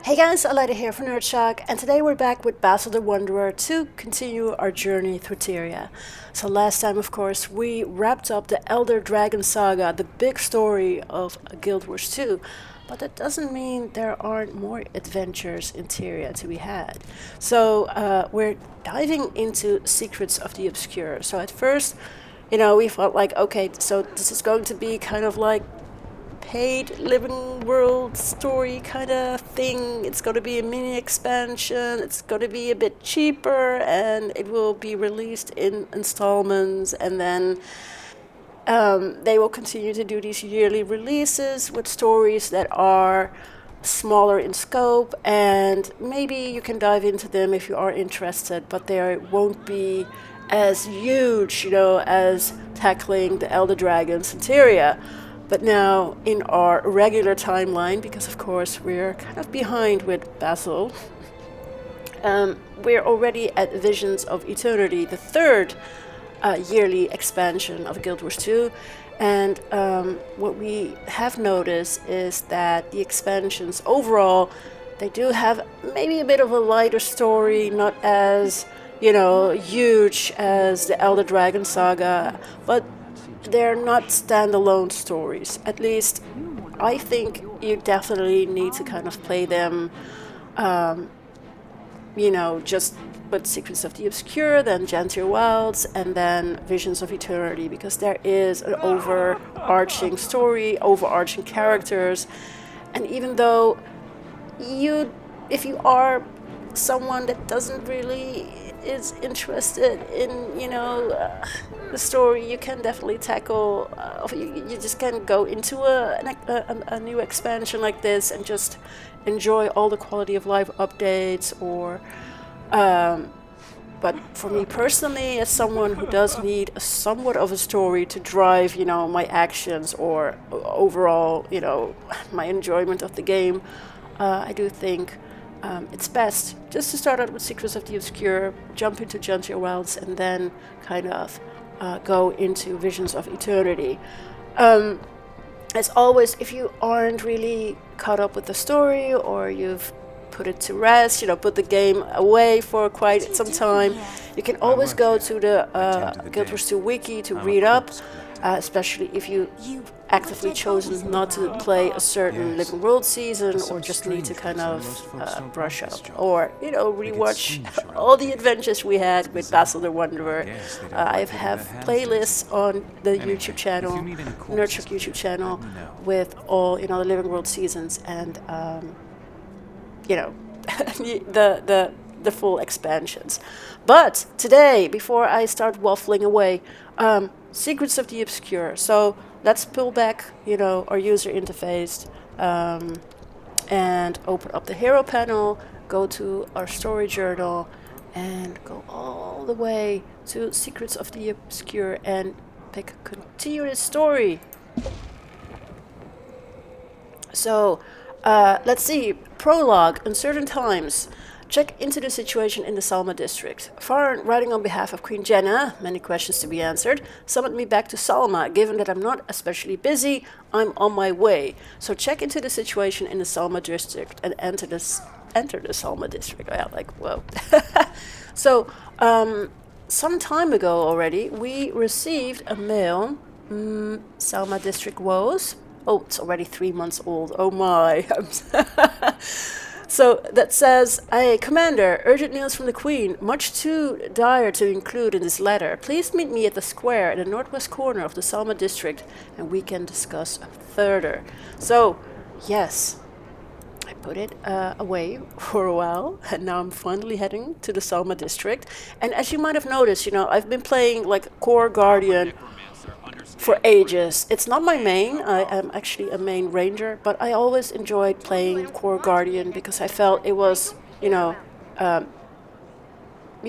Hey guys, Alida here from NERDSHOCK, and today we're back with Basil the Wanderer to continue our journey through TYRIA. So last time, of course, we wrapped up the Elder Dragon Saga, the big story of Guild Wars 2, but that doesn't mean there aren't more adventures in TYRIA to be had. So we're diving into Secrets of the Obscure. So at first, we felt like, okay, so this is going to be kind of like paid living world story kind of thing. It's going to be a mini expansion. It's going to be a bit cheaper, and it will be released in installments. And then they will continue to do these yearly releases with stories that are smaller in scope, and maybe you can dive into them if you are interested, but they won't be as huge, as tackling the Elder Dragons in TYRIA. But now, in our regular timeline, because of course we're kind of behind with Basil, we're already at Visions of Eternity, the third yearly expansion of Guild Wars 2. And what we have noticed is that the expansions overall, they do have maybe a bit of a lighter story, not as, huge as the Elder Dragon Saga, but they're not standalone stories. At least, I think you definitely need to kind of play them, just with Secrets of the Obscure, then Gentil Wilds, and then Visions of Eternity, because there is an overarching story, overarching characters, and even though if you are someone that doesn't really is interested in, the story, you can definitely tackle, you just can go into a new expansion like this and just enjoy all the quality of life updates, or but for me personally, as someone who does need somewhat of a story to drive, my actions or overall, my enjoyment of the game, I do think it's best just to start out with Secrets of the Obscure, jump into Gentil Wilds, and then kind of go into Visions of Eternity. As always, if you aren't really caught up with the story, or you've put it to rest, put the game away for quite some time, you can always go to the Guild Wars 2 wiki to read up, especially if you've actively chosen not to play a certain Living World season, or just need to kind of brush up, or rewatch all the adventures we had with Basil the Wanderer. I have playlists on the YouTube channel, NERDSHOCK YouTube channel, with all the Living World seasons, and the full expansions. But today, before I start waffling away, Secrets of the Obscure. So let's pull back, our user interface, and open up the hero panel, go to our story journal, and go all the way to Secrets of the Obscure and pick Continuous Story. So let's see. Prologue, Uncertain Times. Check into the situation in the Salma district. Farn, writing on behalf of Queen Jenna, many questions to be answered, summoned me back to Salma. Given that I'm not especially busy, I'm on my way. So check into the situation in the Salma district and enter the Salma district. Yeah, like, whoa. So, some time ago already, we received a mail. Salma district woes. Oh, it's already 3 months old. Oh my. So that says, "Hey, Commander, urgent news from the Queen. Much too dire to include in this letter. Please meet me at the square in the northwest corner of the Salma district, and we can discuss further." So, yes, I put it away for a while, and now I'm finally heading to the Salma district. And as you might have noticed, I've been playing like Core Guardian for ages. It's not my main. I am actually a main ranger, but I always enjoyed playing Core Guardian because I felt it was, you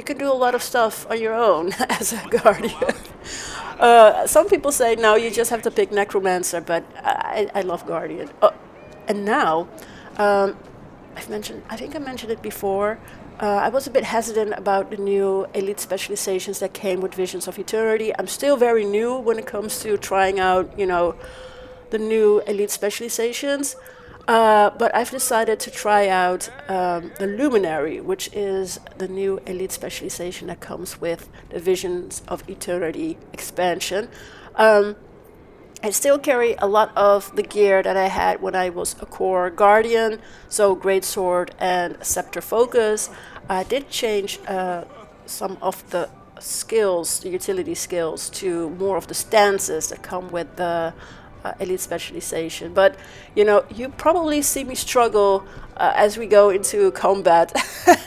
can do a lot of stuff on your own as a guardian. Some people say, no, you just have to pick Necromancer, but I love Guardian. And now, I think I mentioned it before, I was a bit hesitant about the new elite specializations that came with Visions of Eternity. I'm still very new when it comes to trying out, the new elite specializations. But I've decided to try out the Luminary, which is the new elite specialization that comes with the Visions of Eternity expansion. I still carry a lot of the gear that I had when I was a core guardian, so Greatsword and Scepter Focus. I did change some of the skills, the utility skills, to more of the stances that come with the elite specialization. But you probably see me struggle as we go into combat.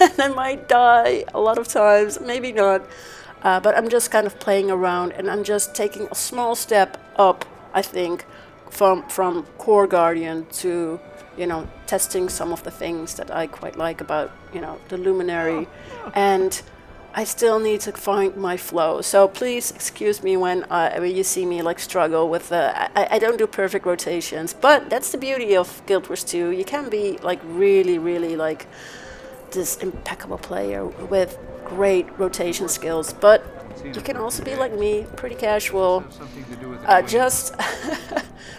And I might die a lot of times, maybe not. But I'm just kind of playing around, and I'm just taking a small step up, I think, from core guardian to testing some of the things that I quite like about the luminary. And I still need to find my flow. So please excuse me when you see me struggle with I don't do perfect rotations, but that's the beauty of Guild Wars 2. You can be really, really this impeccable player with great rotation skills, but you can also be like me, pretty casual, just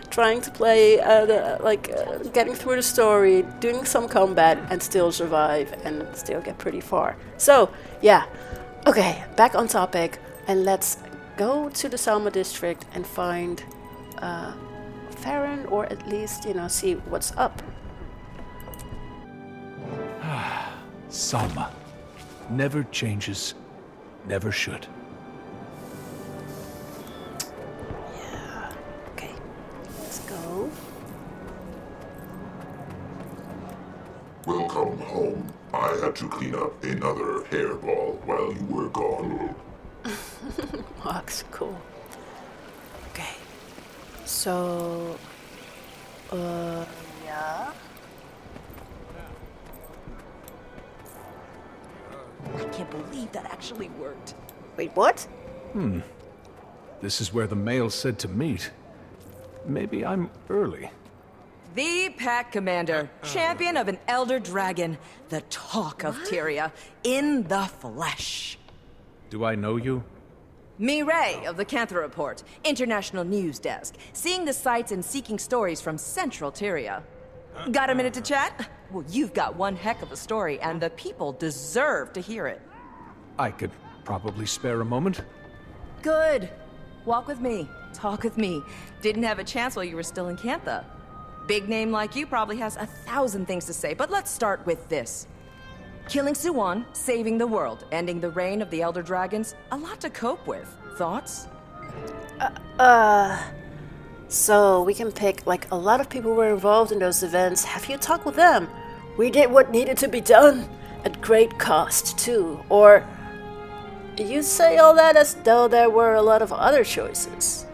trying to play, getting through the story, doing some combat, and still survive and still get pretty far. So, yeah. Okay, back on topic, and let's go to the Salma district and find Farron, or at least, see what's up. Salma. Never changes. Never should. Yeah. Okay. Let's go. Welcome home. I had to clean up another hairball while you were gone. Max, cool. Okay. So, yeah. I can't believe that actually worked. Wait, what? This is where the male said to meet. Maybe I'm early. The Pack Commander, champion of an Elder Dragon, the talk of TYRIA, in the flesh. Do I know you? Mireille of the Cantha Report, International News Desk, seeing the sights and seeking stories from Central TYRIA. Got a minute to chat? Well, you've got one heck of a story, and the people deserve to hear it. I could probably spare a moment. Good. Walk with me. Talk with me. Didn't have a chance while you were still in Cantha. Big name like you probably has 1,000 things to say, but let's start with this. Killing Suwan, saving the world, ending the reign of the Elder Dragons, a lot to cope with. Thoughts? So we can pick a lot of people were involved in those events. Have you talked with them? We did what needed to be done, at great cost too. Or you say all that as though there were a lot of other choices.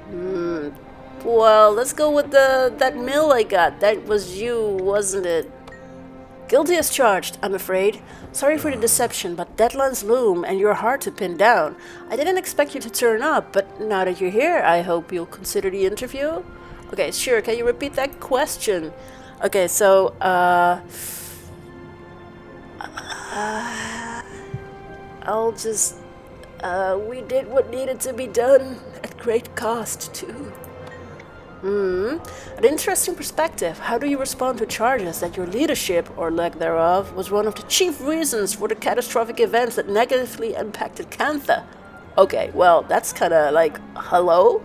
Well, let's go with that mill I got. That was you, wasn't it? Guilty as charged, I'm afraid. Sorry for the deception, but deadlines loom and you're hard to pin down. I didn't expect you to turn up, but now that you're here, I hope you'll consider the interview. Okay, sure, can you repeat that question? Okay, so, I'll just, we did what needed to be done, at great cost, too. An interesting perspective. How do you respond to charges that your leadership, or lack thereof, was one of the chief reasons for the catastrophic events that negatively impacted Cantha? Okay, well, that's kinda hello?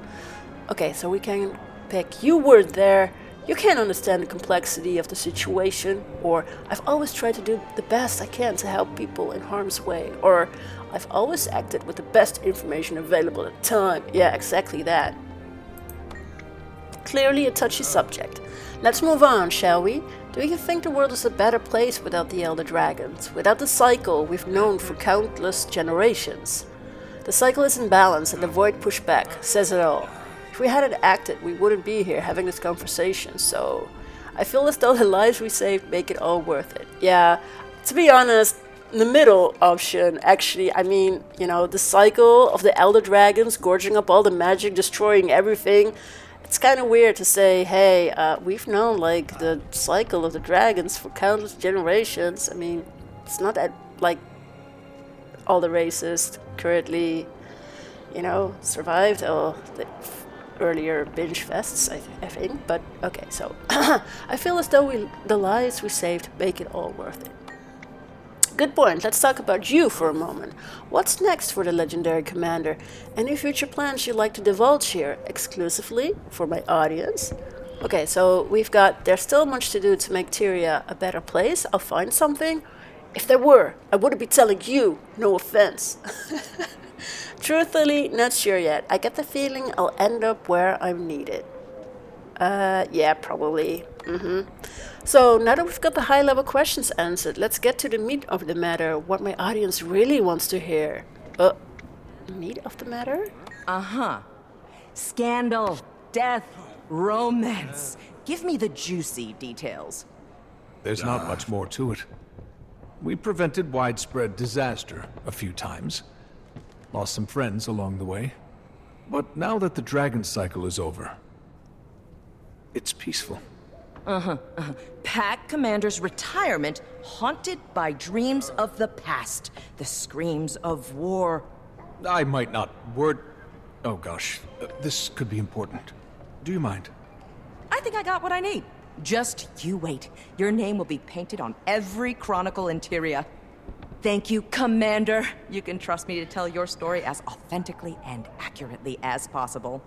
Okay, so we can pick you weren't there, you can't understand the complexity of the situation, or I've always tried to do the best I can to help people in harm's way, or I've always acted with the best information available at the time. Yeah, exactly that. Clearly a touchy subject. Let's move on, shall we? Do you think the world is a better place without the Elder Dragons? Without the cycle we've known for countless generations? The cycle is in balance and the void pushback says it all. If we hadn't acted, we wouldn't be here having this conversation, so I feel as though the lives we saved make it all worth it. Yeah, to be honest, the middle option, actually, I mean, the cycle of the Elder Dragons gorging up all the magic, destroying everything. It's kind of weird to say, hey, we've known the cycle of the dragons for countless generations. I mean, it's not that all the races currently, survived. Or earlier binge fests, I think. But okay, so I feel as though the lives we saved make it all worth it. Good point. Let's talk about you for a moment. What's next for the legendary commander? Any future plans you'd like to divulge here, exclusively for my audience? Okay, so there's still much to do to make TYRIA a better place. I'll find something. If there were, I wouldn't be telling you, no offense. Truthfully, not sure yet. I get the feeling I'll end up where I'm needed. Yeah, probably. So now that we've got the high-level questions answered, let's get to the meat of the matter, what my audience really wants to hear. Meat of the matter? Scandal, death, romance. Give me the juicy details. There's not much more to it. We prevented widespread disaster a few times. Lost some friends along the way. But now that the dragon cycle is over, it's peaceful. Pack Commander's retirement haunted by dreams of the past. The screams of war. I might not word... Oh gosh, this could be important. Do you mind? I think I got what I need. Just you wait. Your name will be painted on every chronicle in TYRIA. Thank you, Commander. You can trust me to tell your story as authentically and accurately as possible.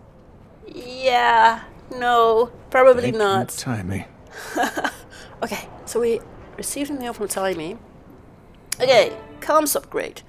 Yeah, no, probably not. Thank you, Timmy. Okay, so we received a mail from Timmy. Okay, comms upgrade.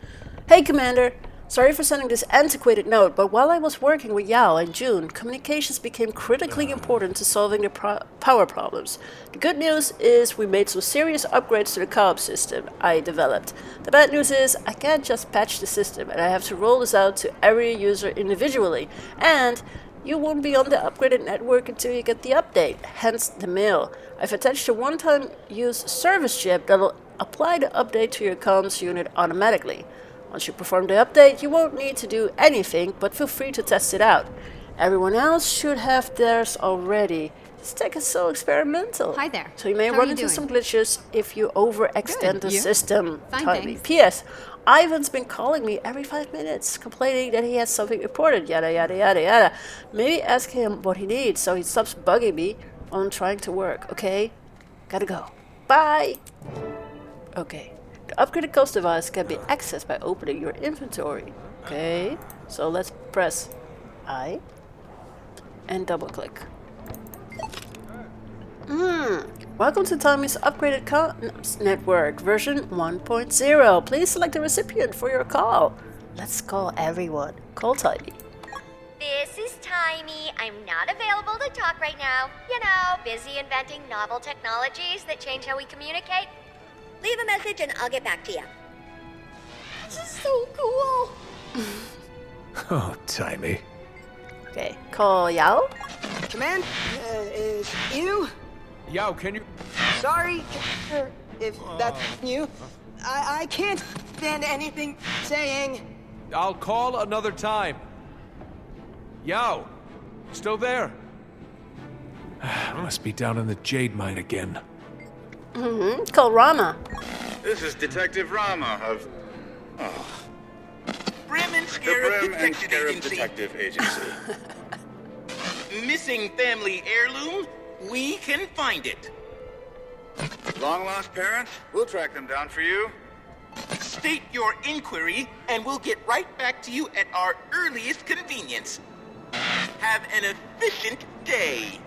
Hey, Commander. Sorry for sending this antiquated note, but while I was working with Yao in June, communications became critically important to solving the power problems. The good news is we made some serious upgrades to the comm system I developed. The bad news is I can't just patch the system, and I have to roll this out to every user individually. And you won't be on the upgraded network until you get the update, hence the mail. I've attached a one-time use service chip that'll apply the update to your comms unit automatically. Once you perform the update, you won't need to do anything, but feel free to test it out. Everyone else should have theirs already. This tech is so experimental. Hi there. So you may How run are you into doing? some glitches if you overextend the You? system. Fine, Timely. thanks. P.S. Ivan's been calling me every 5 minutes, complaining that he has something important, yada yada yada yada. Maybe ask him what he needs so he stops bugging me while I'm trying to work, okay? Gotta go. Bye! Okay. The upgraded cost device can be accessed by opening your inventory. Okay, so let's press I and double click. Welcome to Tommy's upgraded comms network, version 1.0. Please select a recipient for your call. Let's call everyone. Call Timmy. This is Timey. I'm not available to talk right now. You know, busy inventing novel technologies that change how we communicate. Leave a message and I'll get back to you. This is so cool. Oh, Timmy. Okay, call Yao. Command, is you? Yao, can you... Sorry, if that's you. I can't stand anything saying. I'll call another time. Yao, still there? Must be down in the jade mine again. Call Rama. This is Detective Rama of Brim and the Scarab Brim and Detective Scarab Agency. Detective Agency. Missing family heirloom? We can find it. Long lost parents? We'll track them down for you. State your inquiry, and we'll get right back to you at our earliest convenience. Have an efficient day.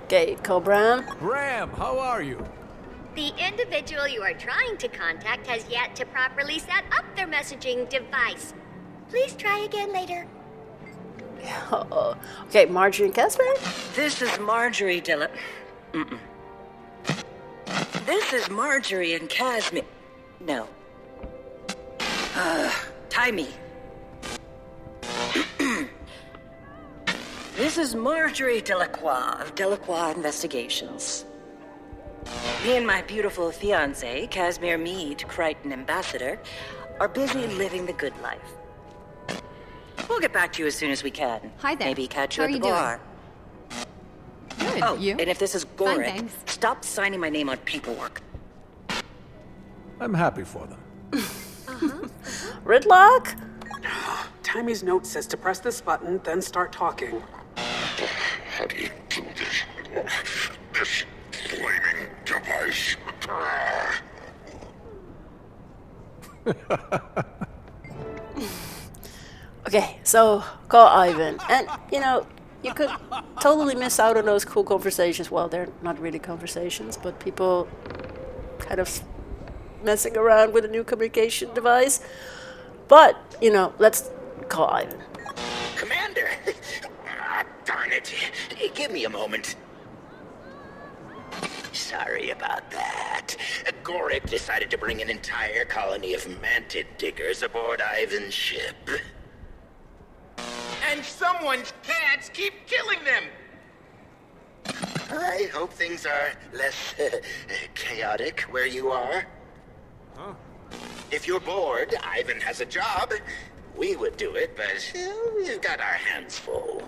Okay, call Bram. Bram, how are you? The individual you are trying to contact has yet to properly set up their messaging device. Please try again later. Uh-oh. Okay, Marjorie and Casper. This is Marjorie Dillon. This is Marjorie and Casmi. No. Timey. This is Marjorie Delacroix of Delacroix Investigations. Me and my beautiful fiancé, Casimir Meade, Crichton Ambassador, are busy living the good life. We'll get back to you as soon as we can. Hi there. Maybe catch you How at are the you bar. Good. Oh, You? and if this is Fine, Goric, thanks. stop signing my name on paperwork. I'm happy for them. Ridlock. Tammy's note says to press this button, then start talking. How do you do this? This flaming device. Okay, so call Ivan. And, you know, you could totally miss out on those cool conversations. Well, they're not really conversations, but people kind of messing around with a new communication device. But, you know, let's call Ivan. Commander! Darn it. Give me a moment. Sorry about that. Gorik decided to bring an entire colony of manted diggers aboard Ivan's ship. And someone's cats keep killing them! I hope things are less chaotic where you are. Huh? If you're bored, Ivan has a job. We would do it, but we've got our hands full.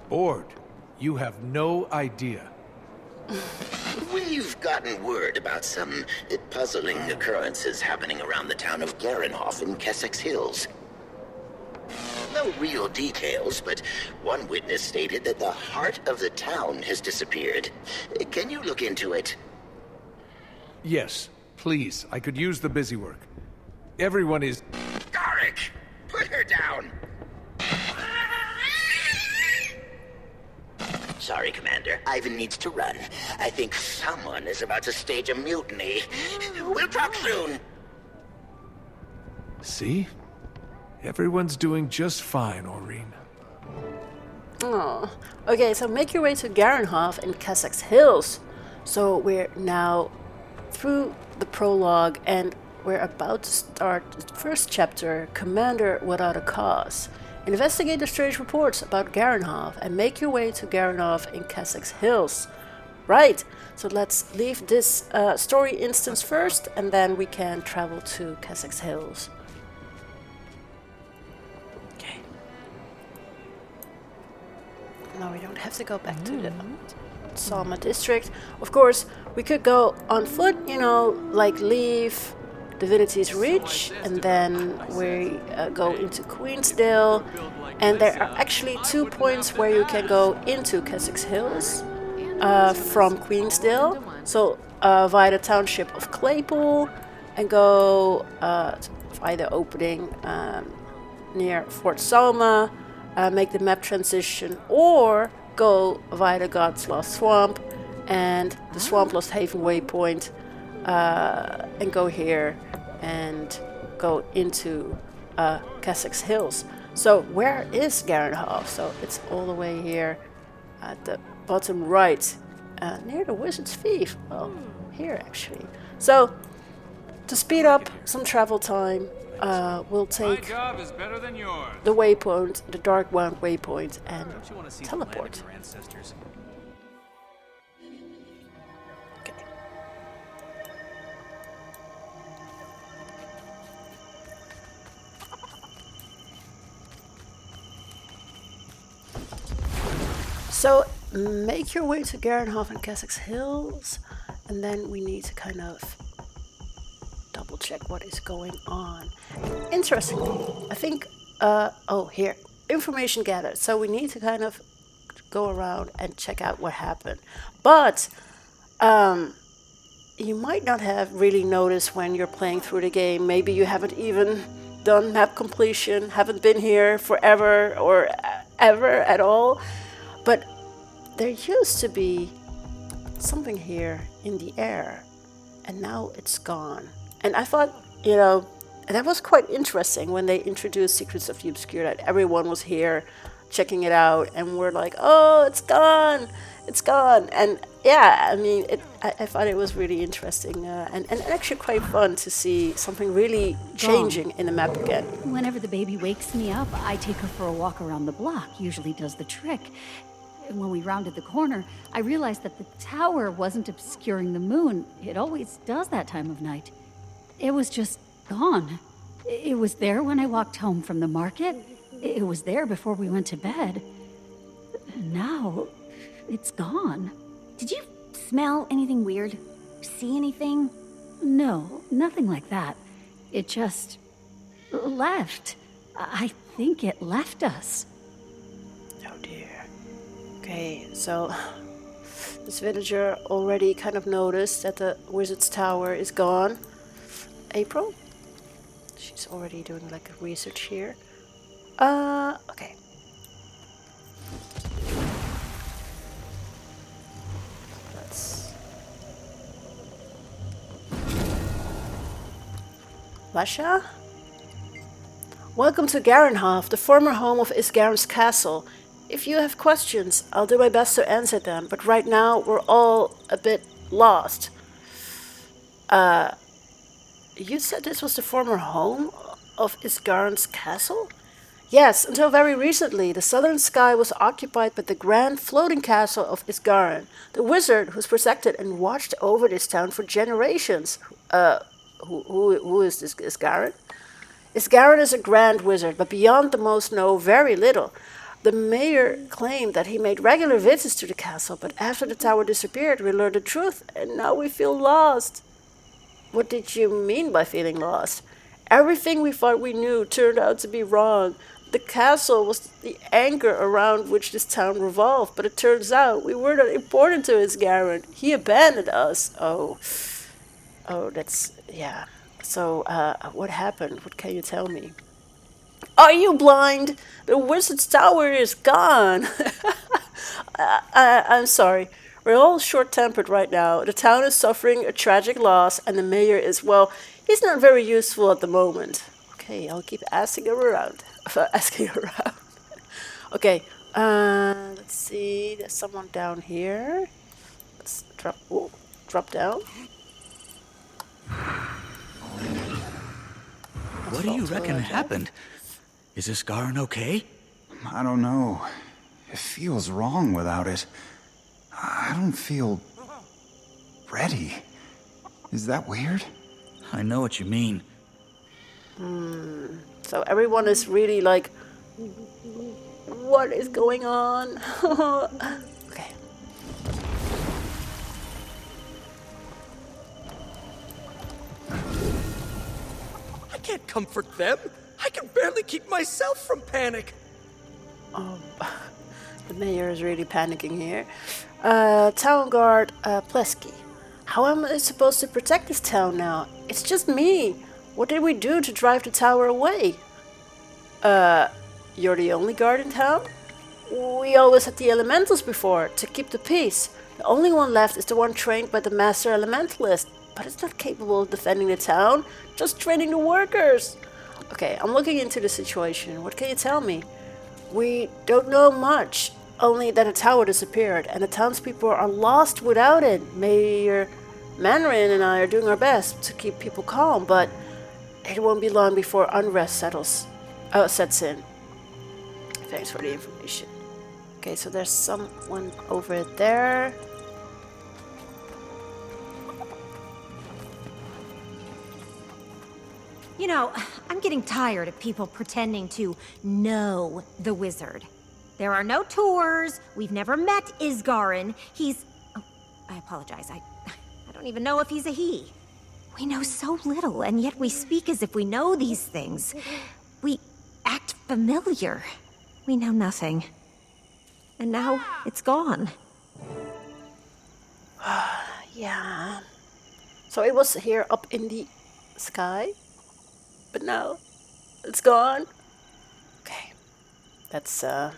Bored? You have no idea. We've gotten word about some puzzling occurrences happening around the town of Garenhoff in Kessex Hills. No real details, but one witness stated that the heart of the town has disappeared. Can you look into it? Yes, please. I could use the busy work. Everyone is... Garik! Put her down! Sorry, Commander. Ivan needs to run. I think someone is about to stage a mutiny. We'll talk soon! See? Everyone's doing just fine, Aureen. Oh, okay, so make your way to Garenhoff in Kessex Hills. So we're now through the prologue and we're about to start the first chapter, Commander Without a Cause. Investigate the strange reports about Garenhoff and make your way to Garenhoff in Kessex Hills. Right, so let's leave this story instance first and then we can travel to Kessex Hills. Okay. Now we don't have to go back to the Salma district. Of course, we could go on foot, you know, like leave Divinity's Reach, and then we go into Queensdale, and there are actually 2 points where you can go into Kessex Hills from Queensdale, so via the township of Claypool, and go via the opening near Fort Salma, make the map transition, or go via the God's Lost Swamp and the Swamp Lost Haven waypoint, and go here and go into Kessex Hills. So where is Garenhoff? So it's all the way here at the bottom right, near the Wizard's Fief. Well, here actually. So to speed up some travel time, we'll take the waypoint, the Dark Wound waypoint, and teleport. So make your way to Garenhoff and Kessex Hills, and then we need to kind of double check what is going on. Interestingly, I think, oh here, information gathered. So we need to kind of go around and check out what happened. But you might not have really noticed when you're playing through the game. Maybe you haven't even done map completion, haven't been here forever or ever at all. But there used to be something here in the air, and now it's gone. And I thought, you know, that was quite interesting when they introduced Secrets of the Obscure, that everyone was here checking it out, and we're like, oh, it's gone, it's gone. And yeah, I mean, I thought it was really interesting and actually quite fun to see something really changing in the map again. Whenever the baby wakes me up, I take her for a walk around the block. Usually does the trick. When we rounded the corner, I realized that the tower wasn't obscuring the moon. It always does that time of night. It was just gone. It was there when I walked home from the market. It was there before we went to bed. Now, it's gone. Did you smell anything weird? See anything? No, nothing like that. It just left. I think it left us. Oh dear. Okay, so this villager already kind of noticed that the wizard's tower is gone. April? She's already doing like a research here. Okay. Lasha? Welcome to Garenhoff, the former home of Isgaren's castle. If you have questions, I'll do my best to answer them, but right now we're all a bit lost. You said this was the former home of Isgaren's castle? Yes, until very recently, the southern sky was occupied by the grand floating castle of Isgaren, the wizard who's protected and watched over this town for generations. Who is this Isgaren? Isgaren is a grand wizard, but beyond the most know very little. The mayor claimed that he made regular visits to the castle, but after the tower disappeared, we learned the truth, and now we feel lost. What did you mean by feeling lost? Everything we thought we knew turned out to be wrong. The castle was the anchor around which this town revolved, but it turns out we were not important to Isgaren. He abandoned us. Oh, that's... yeah. So, what happened? What can you tell me? Are you blind? The wizard's tower is gone. I'm sorry. We're all short-tempered right now. The town is suffering a tragic loss, and the mayor is, well, he's not very useful at the moment. Okay, I'll keep asking around. Okay, let's see. There's someone down here. Let's drop down. What do you reckon happened? Is this Garen okay? I don't know. It feels wrong without it. I don't feel... ready. Is that weird? I know what you mean. So everyone is really like, what is going on? Okay. I can't comfort them. I can barely keep myself from panic. Oh, the mayor is really panicking here. Town guard Plesky. How am I supposed to protect this town now? It's just me. What did we do to drive the tower away? You're the only guard in town? We always had the elementals before, to keep the peace. The only one left is the one trained by the master elementalist, but it's not capable of defending the town, just training the workers. Okay, I'm looking into the situation. What can you tell me? We don't know much, only that a tower disappeared, and the townspeople are lost without it. Mayor Mandarin and I are doing our best to keep people calm, but it won't be long before unrest sets in. Thanks for the information. Okay, so there's someone over there. You know, I'm getting tired of people pretending to know the wizard. There are no tours. We've never met Isgaren. He's... Oh, I apologize. I don't even know if he's a he. We know so little, and yet we speak as if we know these things. We act familiar. We know nothing. And now it's gone. Yeah. So it was here up in the sky, but now it's gone. Okay. Let's talk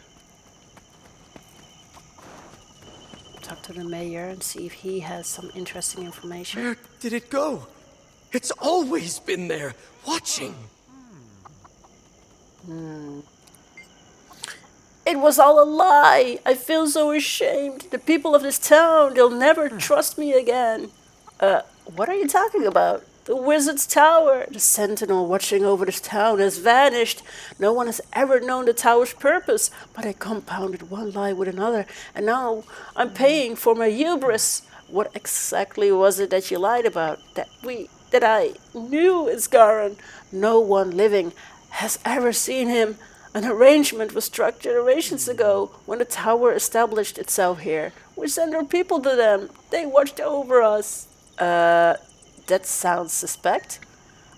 to the mayor and see if he has some interesting information. Where did it go? It's always been there, watching. It was all a lie. I feel so ashamed. The people of this town, they'll never trust me again. What are you talking about? The wizard's tower. The sentinel watching over this town has vanished. No one has ever known the tower's purpose, but I compounded one lie with another, and now I'm paying for my hubris. What exactly was it that you lied about? That I knew Isgaren. No one living has ever seen him. An arrangement was struck generations ago when the tower established itself here. We sent our people to them. They watched over us. That sounds suspect.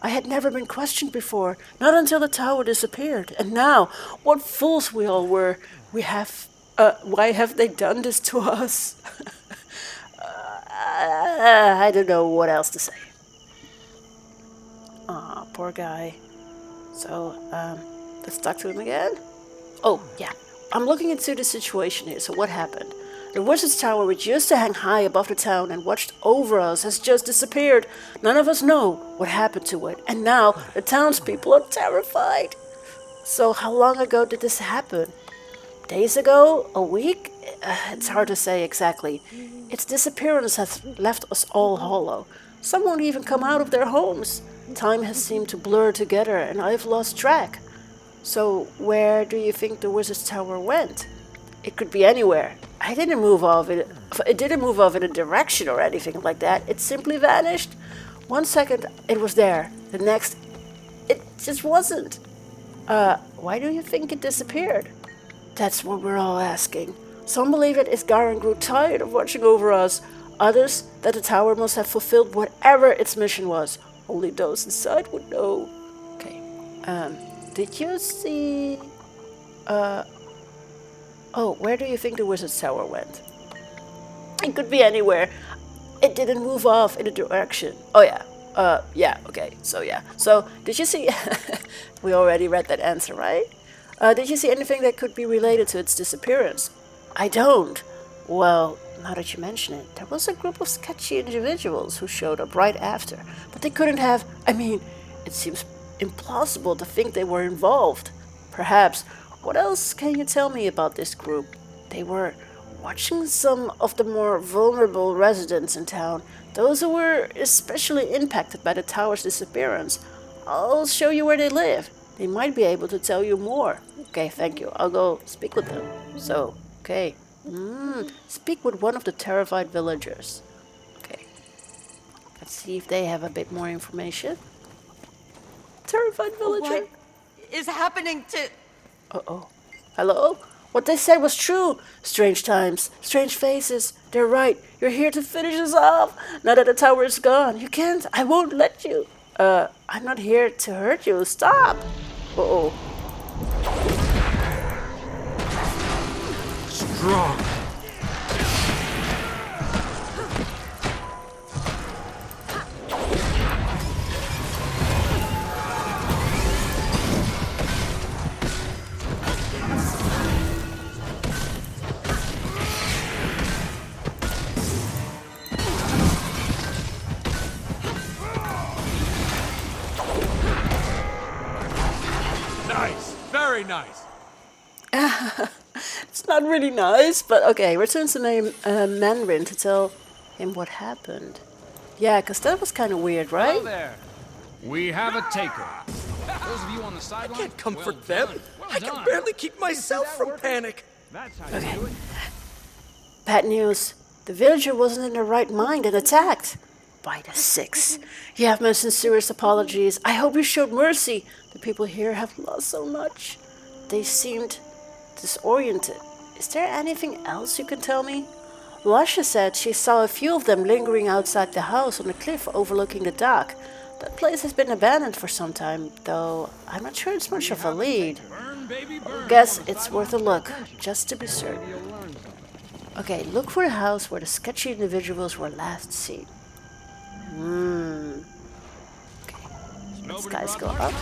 I had never been questioned before, not until the tower disappeared. And now, what fools we all were. Why have they done this to us? I don't know what else to say. Aw, poor guy. So, let's talk to him again. Oh, yeah. I'm looking into the situation here, so what happened? The Wizard's Tower, which used to hang high above the town and watched over us, has just disappeared. None of us know what happened to it, and now the townspeople are terrified. So how long ago did this happen? Days ago? A week? It's hard to say exactly. Its disappearance has left us all hollow. Some won't even come out of their homes. Time has seemed to blur together, and I've lost track. So where do you think the Wizard's Tower went? It could be anywhere. It didn't move off in a direction or anything like that. It simply vanished. 1 second it was there. The next, it just wasn't. Why do you think it disappeared? That's what we're all asking. Some believe that Isgarin grew tired of watching over us. Others, that the tower must have fulfilled whatever its mission was. Only those inside would know. Okay. Did you see... Oh, where do you think the Wizard's Tower went? It could be anywhere. It didn't move off in a direction. Oh, yeah. Yeah, okay. So, yeah. So, did you see... We already read that answer, right? Did you see anything that could be related to its disappearance? I don't. Well, now that you mention it, there was a group of sketchy individuals who showed up right after. But they couldn't have... I mean, it seems implausible to think they were involved. Perhaps... What else can you tell me about this group? They were watching some of the more vulnerable residents in town, those who were especially impacted by the tower's disappearance. I'll show you where they live. They might be able to tell you more. Okay, thank you. I'll go speak with them. So, okay. Speak with one of the terrified villagers. Okay. Let's see if they have a bit more information. Terrified villager? What is happening to... Uh-oh. Hello? What they said was true. Strange times, strange faces. They're right. You're here to finish us off. Now that the tower is gone. You can't. I won't let you. I'm not here to hurt you. Stop. Uh-oh. Strong. Very nice. It's not really nice, but okay. Return to Mandarin to tell him what happened. Yeah, because that was kind of weird, right? Hello there. We have a taker. Those of you on the sideline, I can't comfort them. I can barely keep myself from panic. That's how you do it. Bad news. The villager wasn't in the right mind and attacked. By the 6. You have my sincerest apologies. I hope you showed mercy. The people here have lost so much. They seemed disoriented. Is there anything else you can tell me? Lasha said she saw a few of them lingering outside the house on the cliff overlooking the dock. That place has been abandoned for some time, though I'm not sure it's much of a lead. I guess it's worth a look, just to be certain. Okay, look for the house where the sketchy individuals were last seen. Okay, let's guys go up.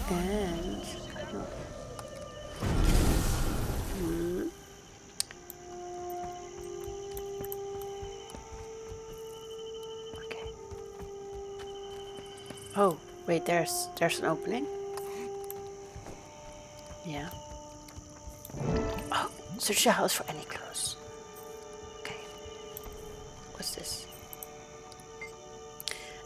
And... Okay. Oh, wait, there's an opening. Yeah. Oh, search the house for any clues. Okay. What's this?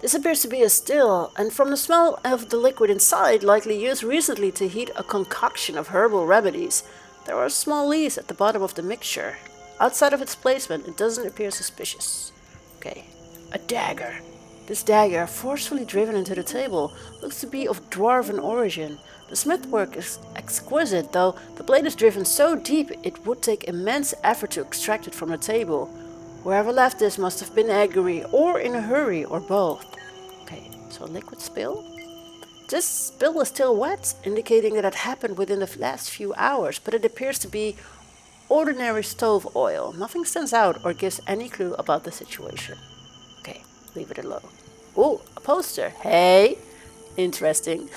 This appears to be a still, and from the smell of the liquid inside, likely used recently to heat a concoction of herbal remedies, there are small leaves at the bottom of the mixture. Outside of its placement, it doesn't appear suspicious. Okay, a dagger. This dagger, forcefully driven into the table, looks to be of dwarven origin. The smithwork is exquisite, though the blade is driven so deep it would take immense effort to extract it from the table. Whoever left this must have been angry, or in a hurry, or both. Okay, so liquid spill. This spill is still wet, indicating that it happened within the last few hours, but it appears to be ordinary stove oil. Nothing stands out or gives any clue about the situation. Okay, leave it alone. Oh, a poster. Hey, interesting.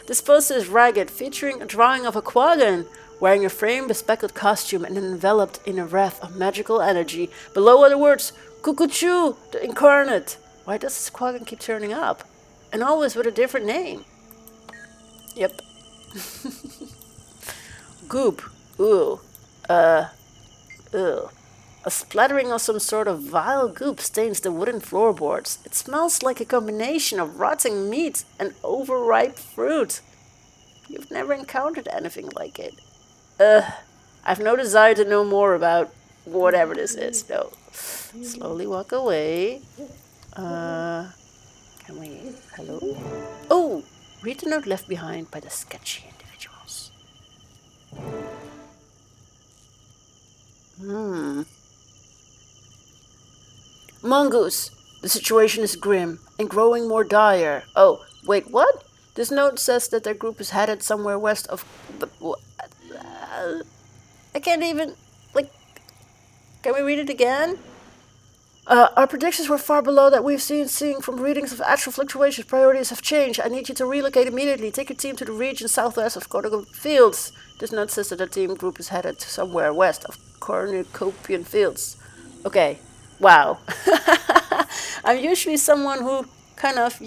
This poster is ragged, featuring a drawing of a quaggan wearing a frame-bespeckled costume and enveloped in a wreath of magical energy. Below are the words, Cuckoo, the incarnate. Why does this quaggan keep turning up? And always with a different name. Yep. Goop. Ooh. Ew. A splattering of some sort of vile goop stains the wooden floorboards. It smells like a combination of rotting meat and overripe fruit. You've never encountered anything like it. I've no desire to know more about whatever this is. No. Slowly walk away. Can we... Hello? Oh! Read the note left behind by the sketchy individuals. Mongoose! The situation is grim and growing more dire. Oh, wait, what? This note says that their group is headed somewhere west of... I can't even... Can we read it again? Our predictions were far below that we've seeing from readings of astral fluctuations. Priorities have changed. I need you to relocate immediately. Take your team to the region southwest of Cornucopian Fields. This note says that the team group is headed somewhere west of Cornucopian Fields. Okay. Wow. I'm usually someone who kind of,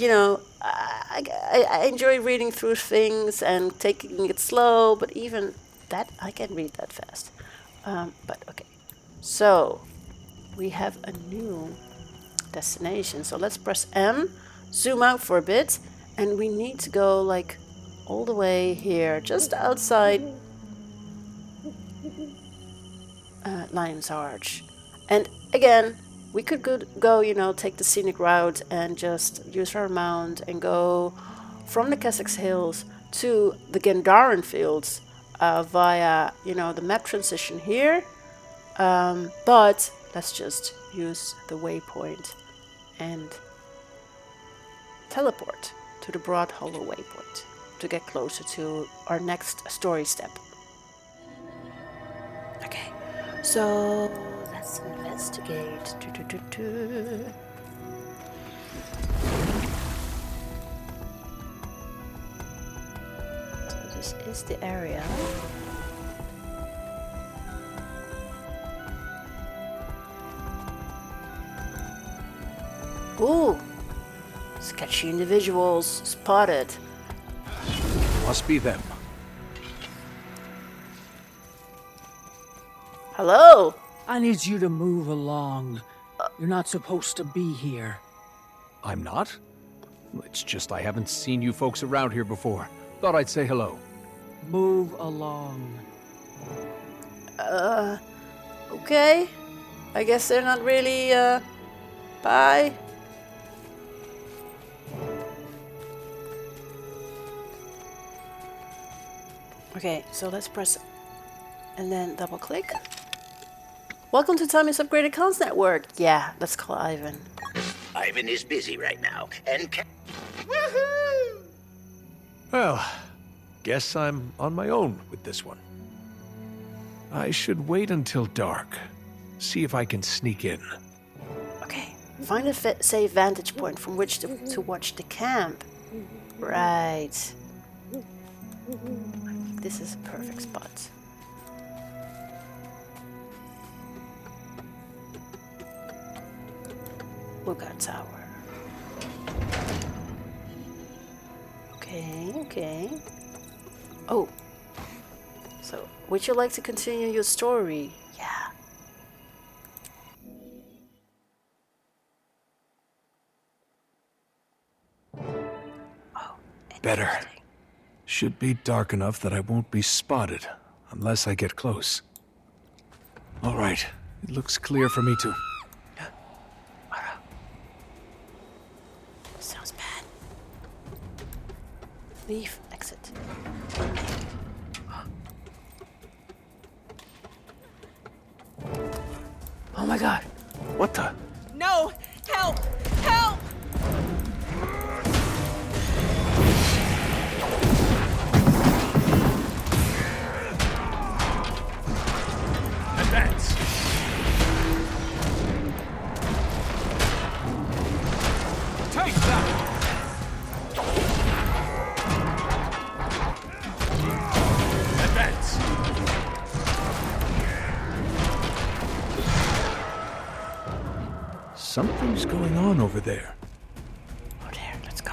I enjoy reading through things and taking it slow, but even that, I can read that fast. But okay. So... we have a new destination. So let's press M, zoom out for a bit, and we need to go all the way here, just outside Lion's Arch. And again, we could go, take the scenic route and just use our mount and go from the Kessex Hills to the Gendarran fields via, the map transition here. But let's just use the waypoint and teleport to the Broad Hollow waypoint to get closer to our next story step. Okay, so let's investigate. So this is the area. Ooh! Sketchy individuals spotted. Must be them. Hello? I need you to move along. You're not supposed to be here. I'm not? It's just I haven't seen you folks around here before. Thought I'd say hello. Move along. Okay. I guess they're not really, bye. Okay, so let's press and then double click. Welcome to Tommy's Upgraded Cons Network. Yeah, let's call Ivan. Ivan is busy right now, and Woohoo! Well, guess I'm on my own with this one. I should wait until dark. See if I can sneak in. Okay, find a safe vantage point from which to watch the camp. Right. I think this is a perfect spot. Lookout tower. Okay. Oh. So, would you like to continue your story? Yeah. Oh, better. Should be dark enough that I won't be spotted, unless I get close. All right, it looks clear for me to... Sounds bad. Leave, exit. Oh my god. What the? No! Help! Help! Something's going on over there. Oh there, let's go.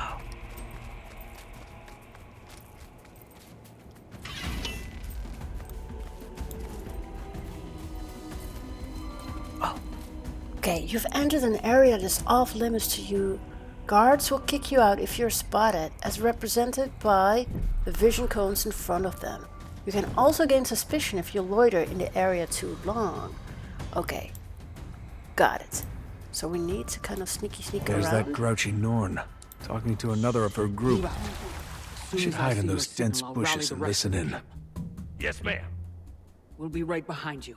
Oh. Okay, you've entered an area that is off limits to you. Guards will kick you out if you're spotted, as represented by the vision cones in front of them. You can also gain suspicion if you loiter in the area too long. Okay, got it. So we need to kind of sneak There's around. that grouchy Norn, talking to another of her group. We should hide in those dense bushes and listen in. Yes, ma'am. We'll be right behind you.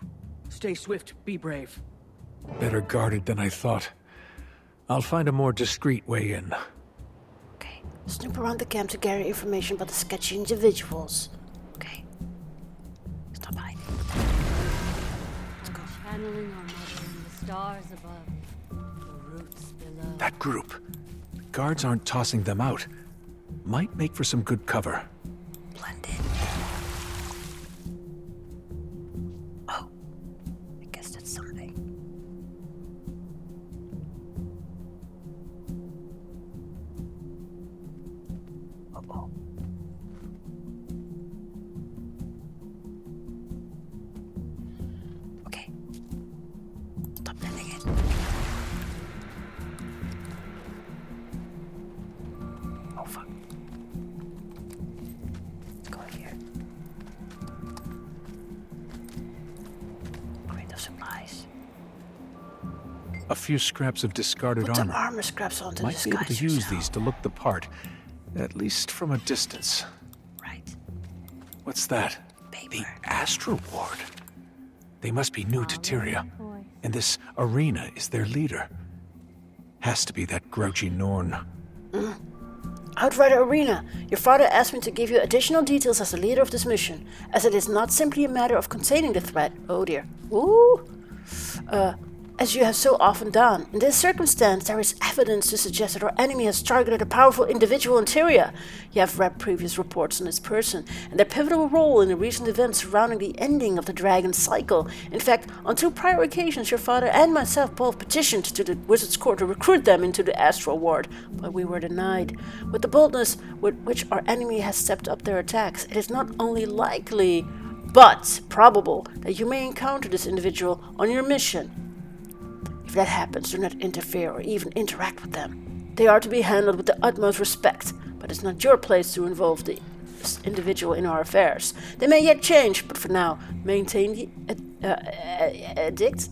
Stay swift, be brave. Better guarded than I thought. I'll find a more discreet way in. Okay, snoop around the camp to gather information about the sketchy individuals. Okay. Stop hiding. Let's go. Channeling our mother in the stars above, the roots below. That group. The guards aren't tossing them out. Might make for some good cover. Blend in. Oh. I guess that's something. Uh-oh. Okay. Stop blending it. Oh fuck. Let's go in here. Crate of supplies. A few scraps of discarded Put armor. the armor scraps on to Might be able disguise to use yourself. these to look the part, at least from a distance. Right. What's that? The Astral Ward. They must be new to TYRIA, and this arena is their leader. Has to be that grouchy Norn. Outrider Arena, your father asked me to give you additional details as the leader of this mission, as it is not simply a matter of containing the threat. Oh dear. Woo! As you have so often done. In this circumstance, there is evidence to suggest that our enemy has targeted a powerful individual in TYRIA. You have read previous reports on this person, and their pivotal role in the recent events surrounding the ending of the dragon cycle. In fact, on 2 prior occasions, your father and myself both petitioned to the Wizard's Court to recruit them into the Astral Ward, but we were denied. With the boldness with which our enemy has stepped up their attacks, it is not only likely, but probable that you may encounter this individual on your mission. If that happens, do not interfere or even interact with them. They are to be handled with the utmost respect, but it's not your place to involve this individual in our affairs. They may yet change, but for now, maintain the edict.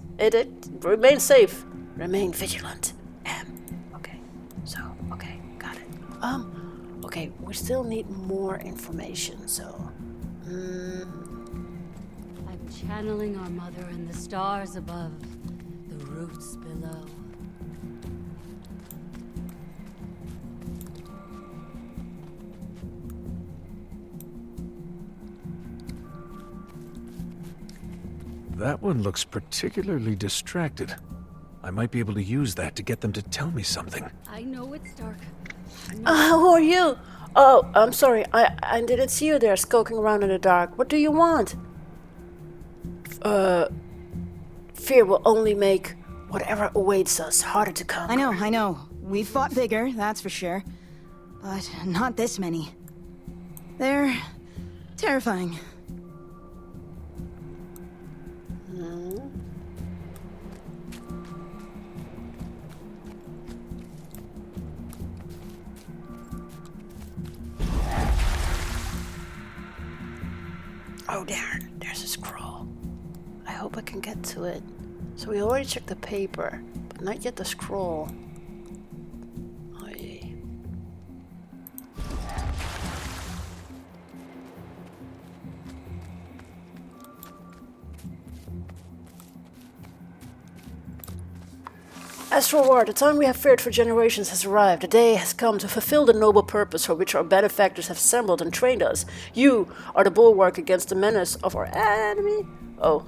Remain safe. Remain vigilant. Okay. So, okay, got it. Okay, we still need more information, so... I'm channeling our mother in the stars above, the roots below. That one looks particularly distracted. I might be able to use that to get them to tell me something. I know it's dark. Who are you? Oh, I'm sorry. I didn't see you there skulking around in the dark. What do you want? Fear will only make whatever awaits us harder to conquer. I know. We've fought bigger, that's for sure. But not this many. They're terrifying. Oh, there's a scroll. I hope I can get to it. So we already checked the paper, but not yet the scroll. Oy. Astral Ward, the time we have feared for generations has arrived. The day has come to fulfill the noble purpose for which our benefactors have assembled and trained us. You are the bulwark against the menace of our enemy. Oh,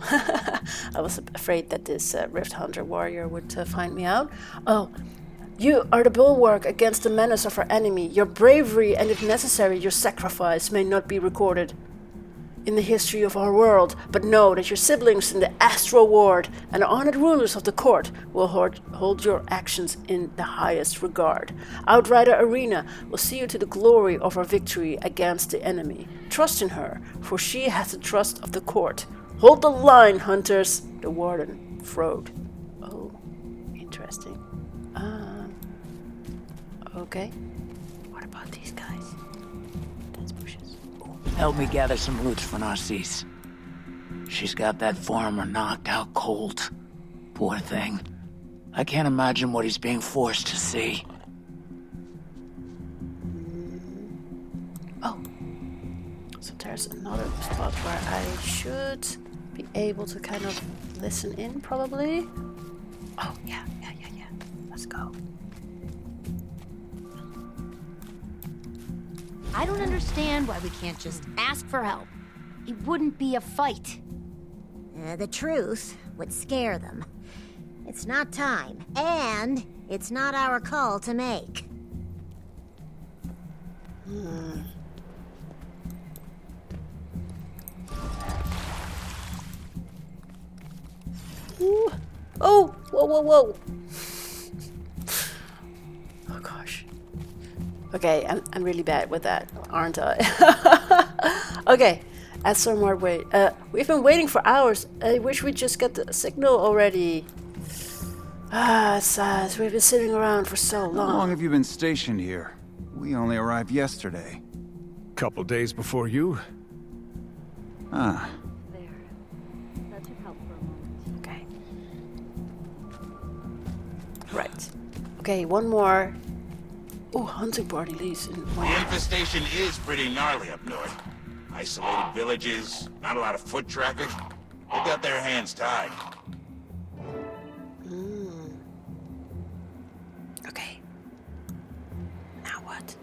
I was afraid that this Rift Hunter warrior would find me out. Oh, you are the bulwark against the menace of our enemy. Your bravery and, if necessary, your sacrifice may not be recorded. in the history of our world, but know that your siblings in the Astral Ward and the honored rulers of the court will hold your actions in the highest regard. Outrider Arena will see you to the glory of our victory against the enemy. Trust in her, for she has the trust of the court. Hold the line, hunters, the warden frowed. Oh, interesting. Okay. What about these guys? That's bushes. Help me gather some roots for Narcisse. She's got that farmer knocked out cold. Poor thing. I can't imagine what he's being forced to see. Oh. So there's another spot where I should be able to kind of listen in, probably. Oh, yeah. Let's go. I don't understand why we can't just ask for help. It wouldn't be a fight. The truth would scare them. It's not time, and it's not our call to make. Ooh. Oh, whoa. Oh gosh. Okay, I'm really bad with that, aren't I? Okay, add some more weight. We've been waiting for hours. I wish we'd just get the signal already. It's sad. We've been sitting around for so long. How long have you been stationed here? We only arrived yesterday. Couple days before you. Ah. There. That should help for a moment. Okay. Right. Okay, one more. Oh, hunting party leaves in The infestation is pretty gnarly up north. Isolated villages, not a lot of foot traffic. They got their hands tied. Okay. Now what?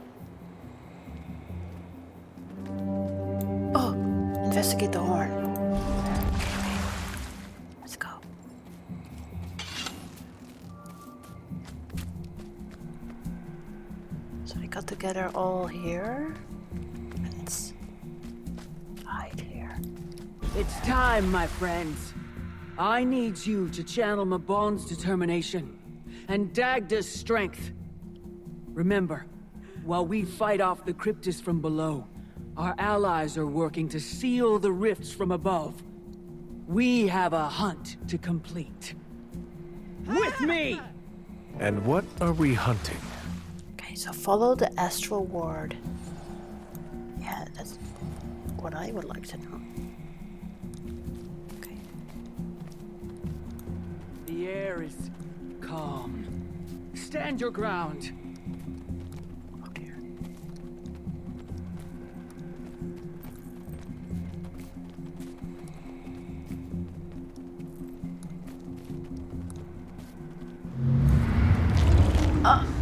Oh, investigate the horn. Okay. Let's go. So we got together all here. Let's hide here. It's time, my friends. I need you to channel Mabon's determination and Dagda's strength. Remember, while we fight off the cryptists from below, our allies are working to seal the rifts from above. We have a hunt to complete. With me! And what are we hunting? Okay, so follow the Astral Ward. Yeah, that's what I would like to know. Okay. The air is calm. Stand your ground. Oh dear.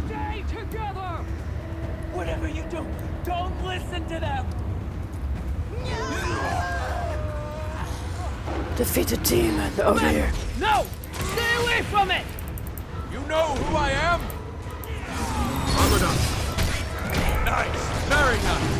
Stay together! Whatever you do, don't listen to them! Defeat the demon. Oh dear. No! Stay away from it! You know who I am? Armored up. Nice. Very nice.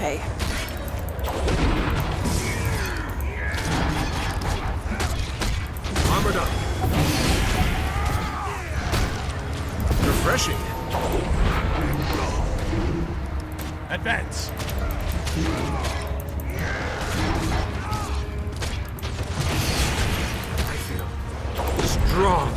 Okay. Armored up. Refreshing. Advance. I feel strong.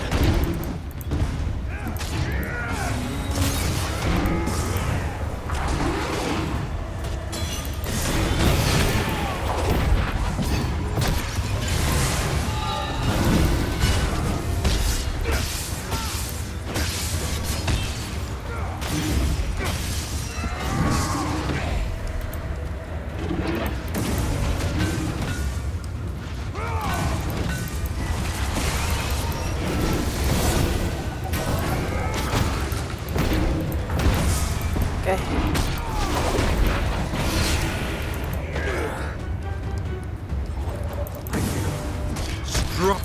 Okay. Drop.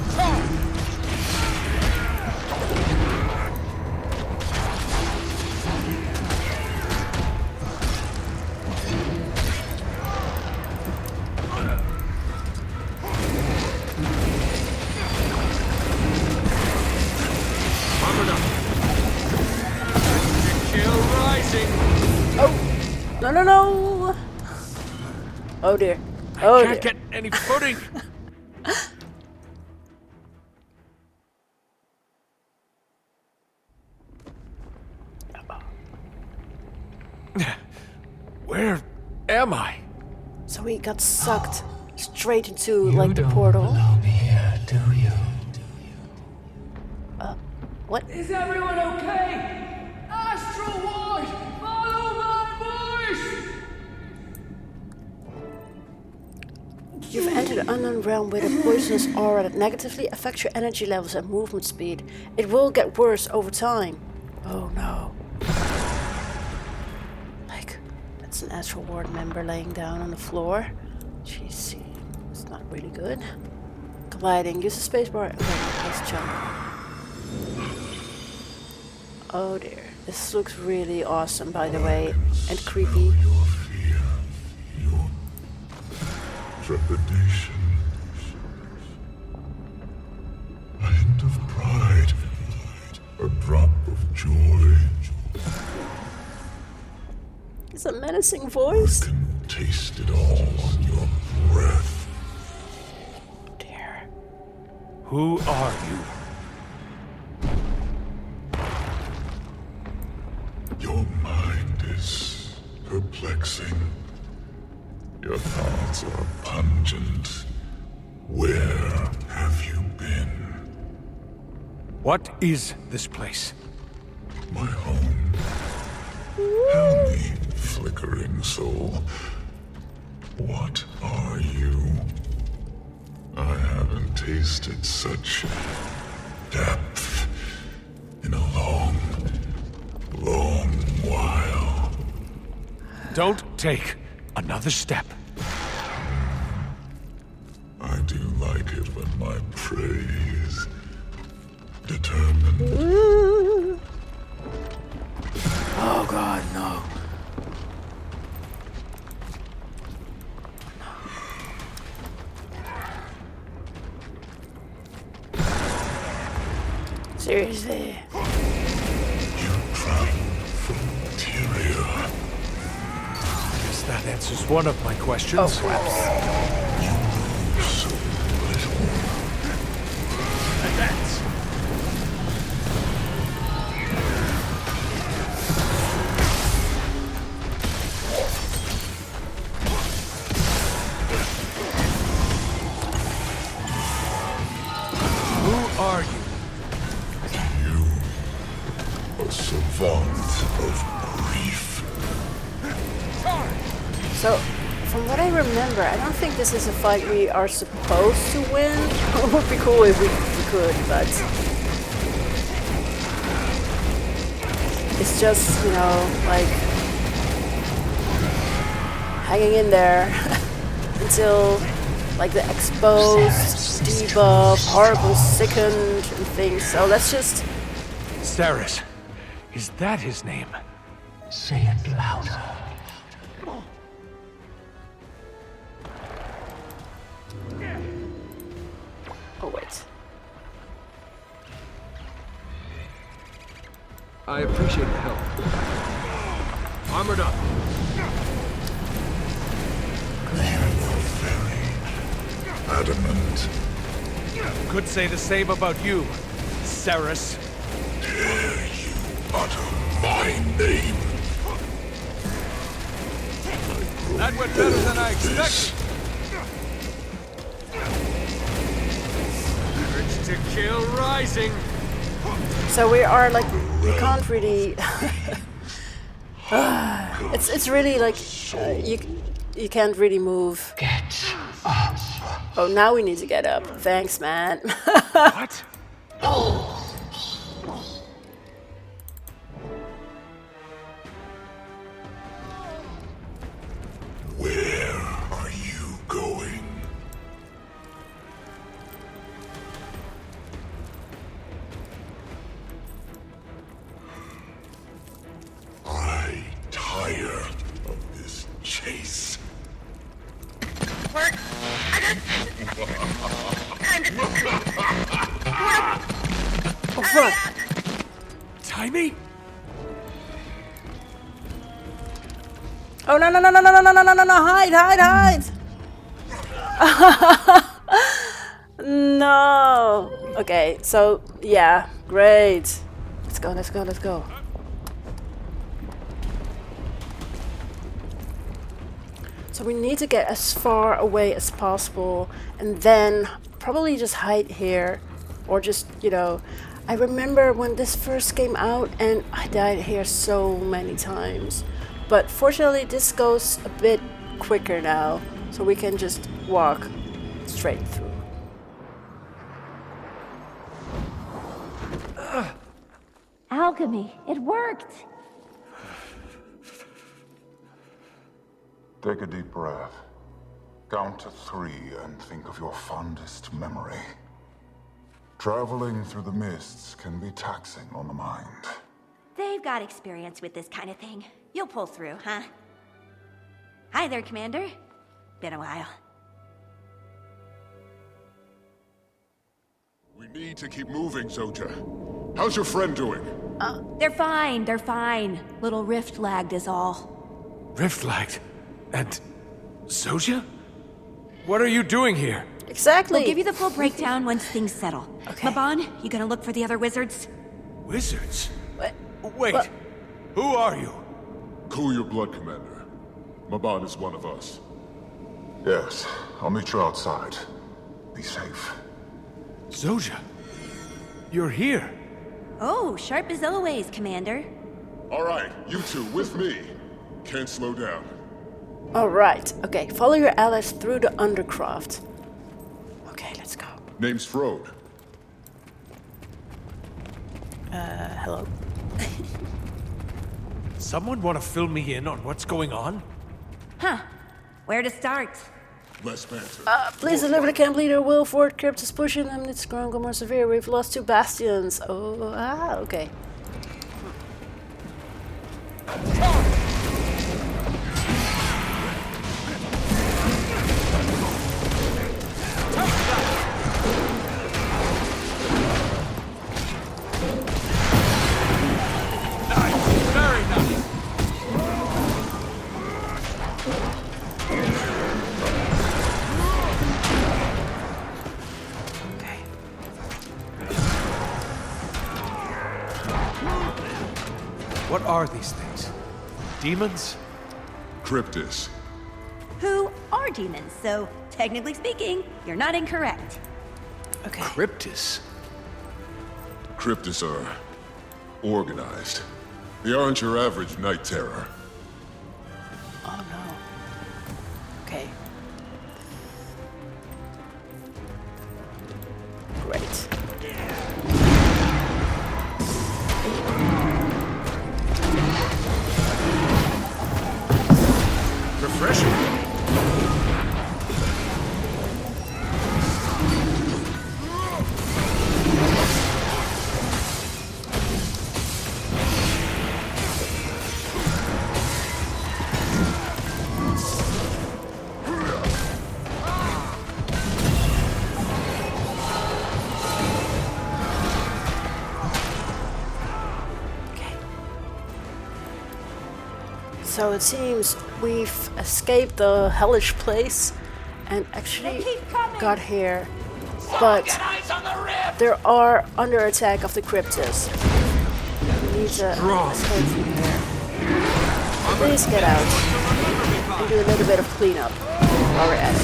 No, no, no! Oh dear. Oh I dear. can't get any footing. Where am I? So we got sucked straight into like the portal. Here, do you? What? Is everyone okay? Astral Ward, follow my voice! You've entered an unknown realm with a poisonous aura that negatively affects your energy levels and movement speed. It will get worse over time. Oh no. Like, that's an Astral Ward member laying down on the floor. Jeez, it's not really good. Gliding, use the spacebar. Okay, let's jump. Oh dear, this looks really awesome, by the way, and creepy. Trepidation. A hint of pride. A drop of joy. It's a menacing voice. I can taste it all on your breath. Oh dear. Who are you? Your mind is perplexing. Your thoughts are pungent. Where have you been? What is this place? My home. Tell me, flickering soul, what are you? I haven't tasted such depth in a long, long while. Don't take another step. I do like it when my prey is determined. Oh god, no. Seriously. You traveled from TYRIA. I guess that answers one of my questions. Oh, craps. You know so little. And that's... Who are you? A savant of grief. So, from what I remember, I don't think this is a fight we are supposed to win. It would be cool if we could, but... It's just, you know, like... hanging in there until, like, the exposed, debuff, horrible, sickened, and things. So let's just... Saris. Is that his name? Say it louder. Oh, wait. I appreciate the help. Armored up. Very adamant. Could say the same about you, Saris. Dare you utter my name? That went better than I expected. Urge to kill rising. So we are like, we can't really... it's really like, you can't really move. Get up. Oh, now we need to get up. Thanks, man. What? tire of this chase. Oh fuck! Timey? Oh no no no no no no no no no no! Hide! No. Okay, so yeah, great. Let's go. So we need to get as far away as possible, and then probably just hide here, or just, you know, I remember when this first came out and I died here so many times. But fortunately this goes a bit quicker now, so we can just walk straight through. Alchemy, it worked! Take a deep breath. Count to 3 and think of your fondest memory. Traveling through the mists can be taxing on the mind. They've got experience with this kind of thing. You'll pull through, huh? Hi there, Commander. Been a while. We need to keep moving, Zota. How's your friend doing? They're fine. Little rift lagged is all. Rift lagged? And Zota? What are you doing here? Exactly. We'll give you the full breakdown once things settle. Okay. Mabon, you gonna look for the other wizards? Wizards? Wait. What? Who are you? Cool your blood, Commander. Mabon is one of us. Yes, I'll meet you outside. Be safe. Zota, you're here. Oh, sharp as always, Commander. All right, you two with me. Can't slow down. Alright, okay, follow your allies through the Undercroft. Okay, let's go. Name's Frode. Hello? Someone want to fill me in on what's going on? Huh. Where to start? Less banter. Please deliver the camp leader. Wilford Crypt is pushing them. It's growing more severe. We've lost 2 bastions. Okay. What are these things? Demons? Cryptis. Who are demons, so technically speaking, you're not incorrect. Okay. Cryptis? Cryptis are organized. They aren't your average night terror. Oh no. Okay. Great. Refreshing. So it seems we've escaped the hellish place and actually got here. But they are under attack of the Cryptis. We need to escape from here. Please get out and do a little bit of cleanup while we're at it.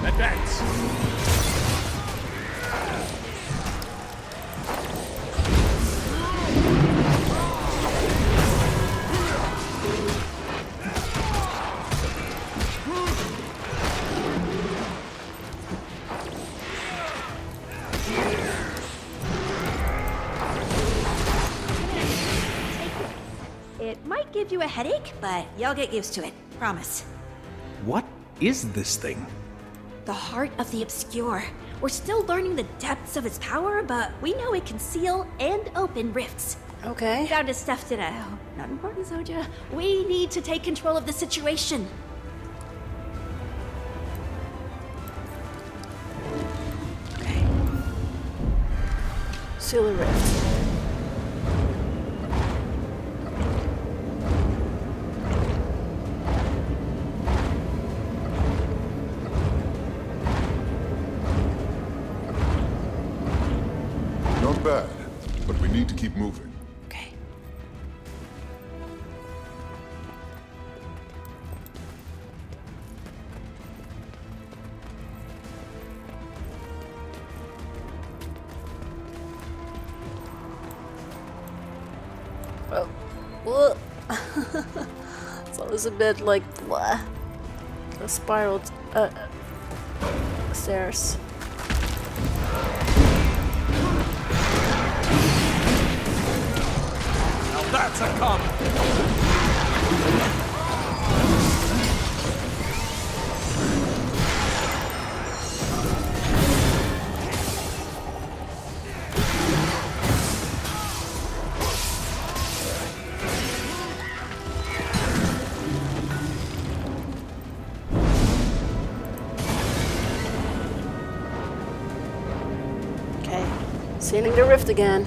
Advance. It might give you a headache, but you'll get used to it. Promise. What is this thing? The heart of the obscure. We're still learning the depths of its power, but we know it can seal and open rifts. Okay. Found his stuff today. Oh, not important, Zoja. We need to take control of the situation. Okay. Seal the rift. Not bad, but we need to keep moving. Okay. Oh, what? It's always a bit like blah. The spiraled stairs. Now that's a comment. Okay. Sealing the rift again.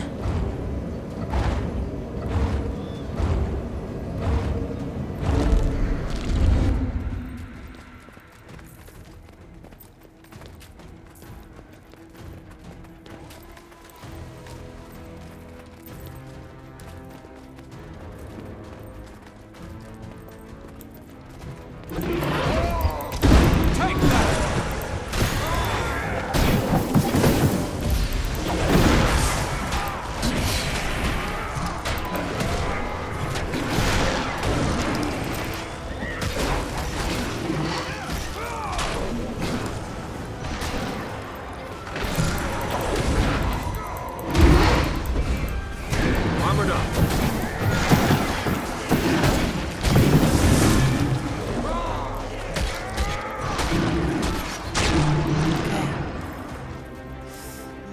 Armored up.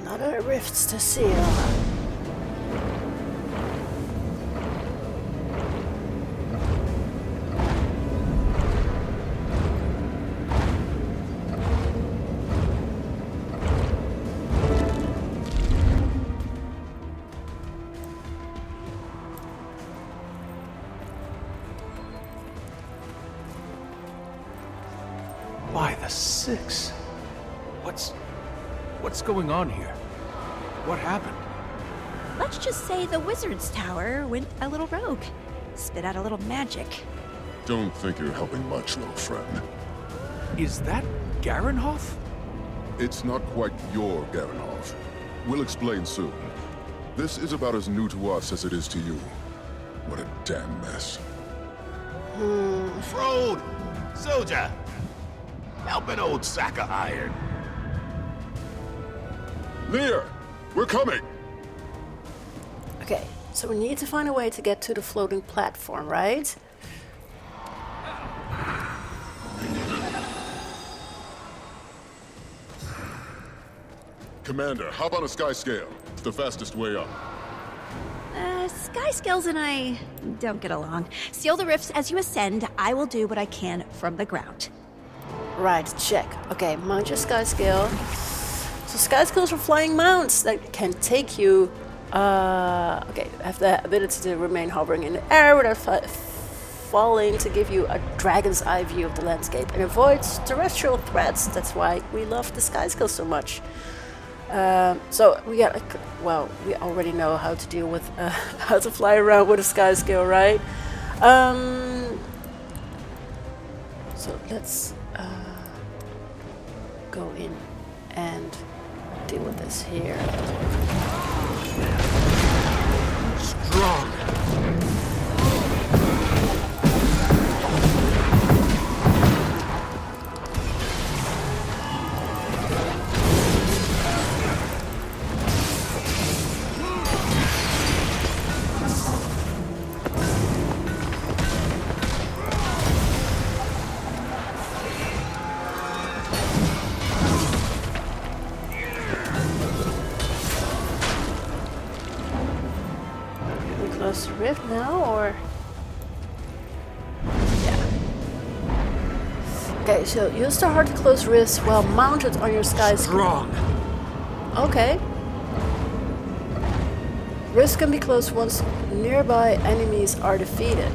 Another rifts to seal. By the six. What's going on here? What happened? Let's just say the wizard's tower went a little rogue. Spit out a little magic. Don't think you're helping much, little friend. Is that Garenhoff? It's not quite your Garenhoff. We'll explain soon. This is about as new to us as it is to you. What a damn mess. Frode! Zoja! Help an old sack of iron. Lear! We're coming! Okay, so we need to find a way to get to the floating platform, right? Commander, hop on a sky scale. It's the fastest way up. Sky Skills and I don't get along. Seal the rifts as you ascend. I will do what I can from the ground. Right, check. Okay, mount your sky scale. So sky scales are flying mounts that can take you. Okay, have the ability to remain hovering in the air without falling to give you a dragon's eye view of the landscape and avoids terrestrial threats. That's why we love the sky scale so much. So we got, well, we already know how to deal with, how to fly around with a sky scale, right? So let's go in and deal with this here. Strong. close the rift now, or? Yeah. Okay, so use the hard to close rifts while mounted on your sky scroll. Okay. Rifts can be closed once nearby enemies are defeated.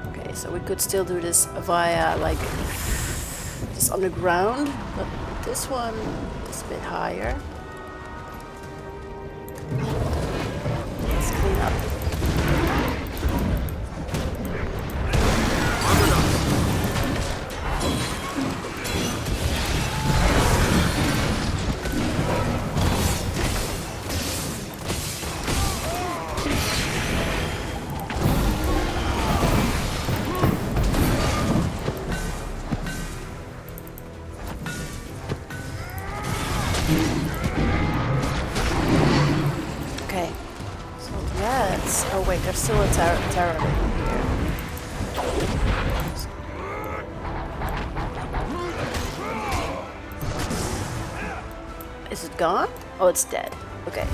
Okay, so we could still do this via, like, just on the ground, but this one is a bit higher. Let's clean up. Oh wait, there's still a terror here. Is it gone? Oh, it's dead. Okay.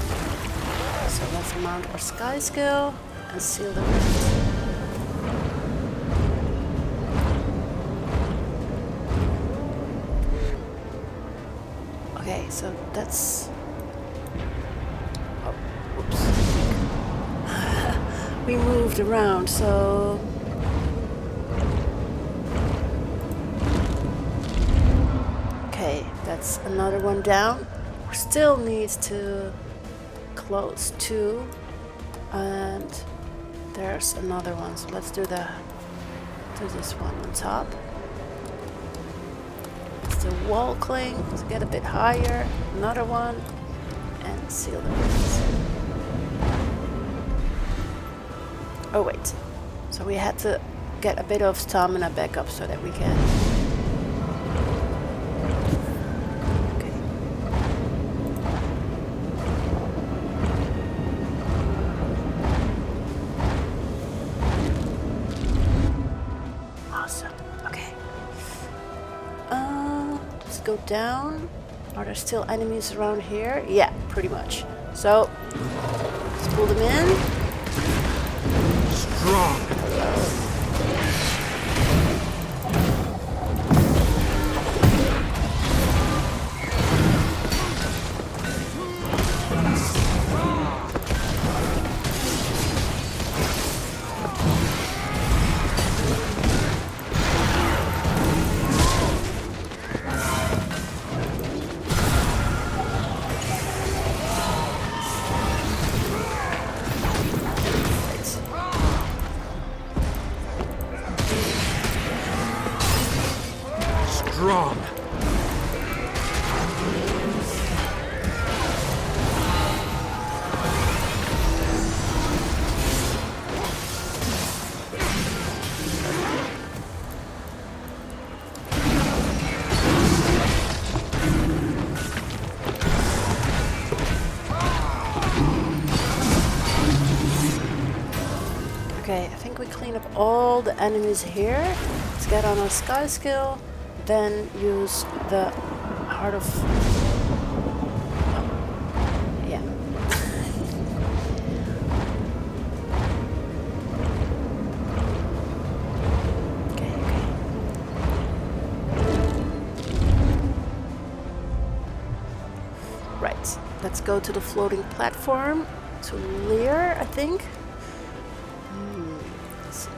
So let's mount our sky skill and seal the rift. Okay, so that's... Oh, whoops. We moved around, so... Okay, that's another one down. We still need to close 2. And there's another one, so let's do this one on top. Let's do wall cling to get a bit higher. Another one, and seal the rifts. Oh wait, so we had to get a bit of stamina back up so that we can... Okay. Awesome, okay. Let's go down. Are there still enemies around here? Yeah, pretty much. So, let's pull them in. Strong. Strong. Okay, I think we clean up all the enemies here. Let's get on our sky skill. Then use the heart of... Oh. Yeah. Okay. Right, let's go to the floating platform to Lear, I think. Let's see.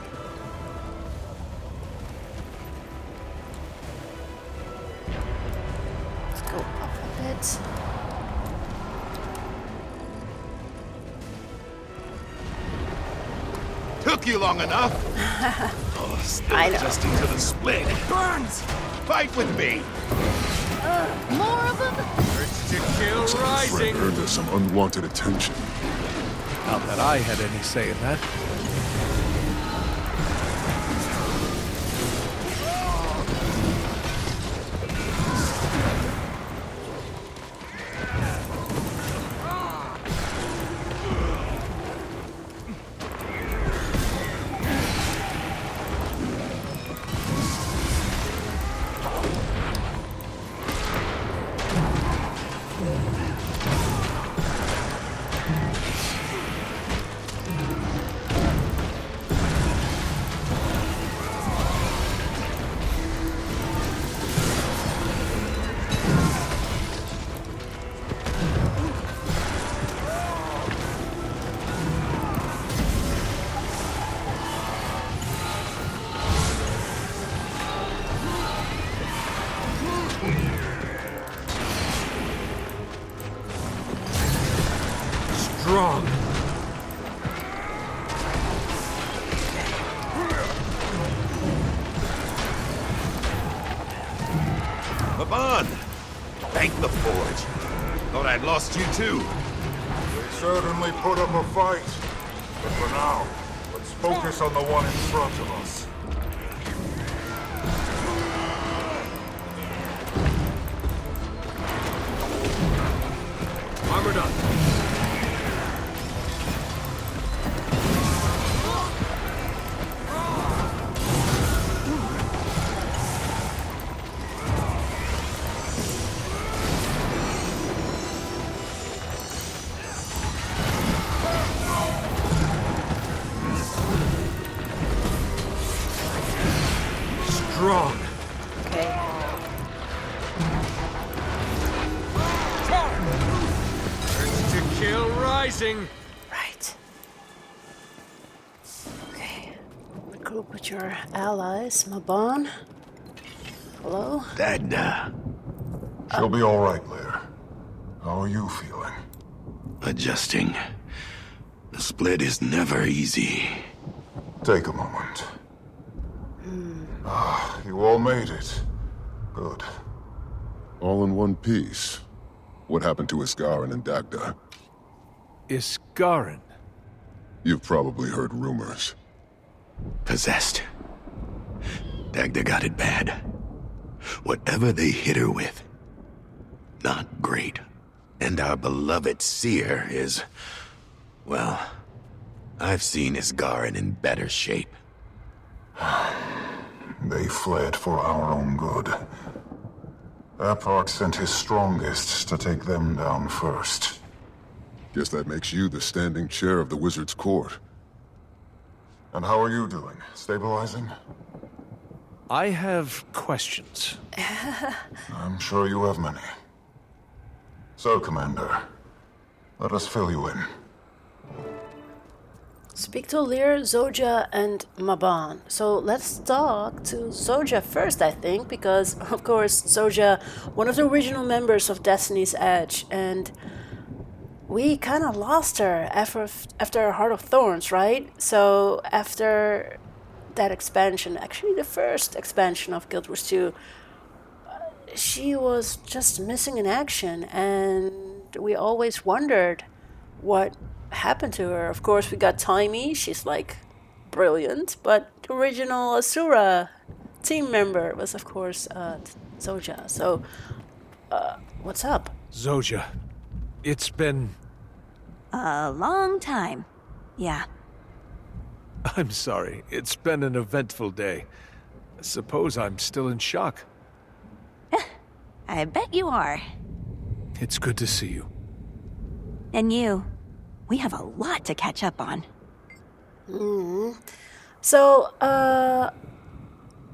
Go up a bit. Took you long enough. Oh, still I know. adjusting to the split. It burns. Fight with me. More of them? Urge to kill Looks like a threat rising. earned us some unwanted attention. Not that I had any say in that. strong. Maban! Thank the Forge. Thought I'd lost you too. They certainly put up a fight. But for now, let's focus on the one in front of us. Armored up. Strong. Okay. Urge to kill rising. Right. Okay. Regroup with your allies. Maban. Hello? Dagda. She'll be all right, Lear. How are you feeling? Adjusting. The split is never easy. Take a moment. You all made it. Good. All in one piece. What happened to Isgarin and Dagda? Isgarin? You've probably heard rumors. Possessed. Dagda got it bad. Whatever they hit her with, not great. And our beloved seer is... well, I've seen Isgarin in better shape. They fled for our own good. Eparch sent his strongest to take them down first. Guess that makes you the standing chair of the Wizard's Court. And how are you doing? Stabilizing? I have questions. I'm sure you have many. So, Commander, let us fill you in. Speak to Lear, Zoja, and Maban. So let's talk to Zoja first, I think, because, of course, Zoja, one of the original members of Destiny's Edge, and we kind of lost her after Heart of Thorns, right? So after that expansion, actually the first expansion of Guild Wars 2, she was just missing in action, and we always wondered what happened to her. Of course, we got Taimi, she's like brilliant, but the original Asura team member was, of course, Zoja. So, what's up? Zoja, it's been... a long time. Yeah. I'm sorry, it's been an eventful day. I suppose I'm still in shock. I bet you are. It's good to see you. And you. We have a lot to catch up on. So,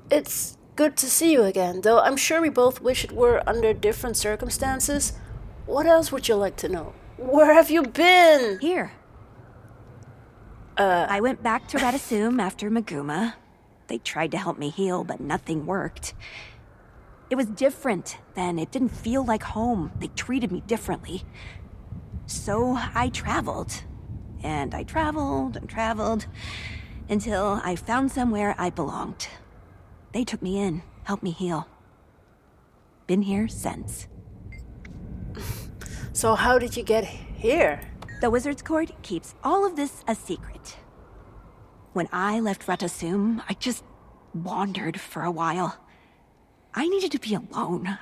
it's good to see you again, though I'm sure we both wish it were under different circumstances. What else would you like to know? Where have you been? Here. I went back to Radisum after Maguma. They tried to help me heal, but nothing worked. It was different then. It didn't feel like home. They treated me differently. So I traveled. And I traveled and traveled until I found somewhere I belonged. They took me in, helped me heal. Been here since. So how did you get here? The Wizard's Court keeps all of this a secret. When I left Radisum, I just wandered for a while. I needed to be alone.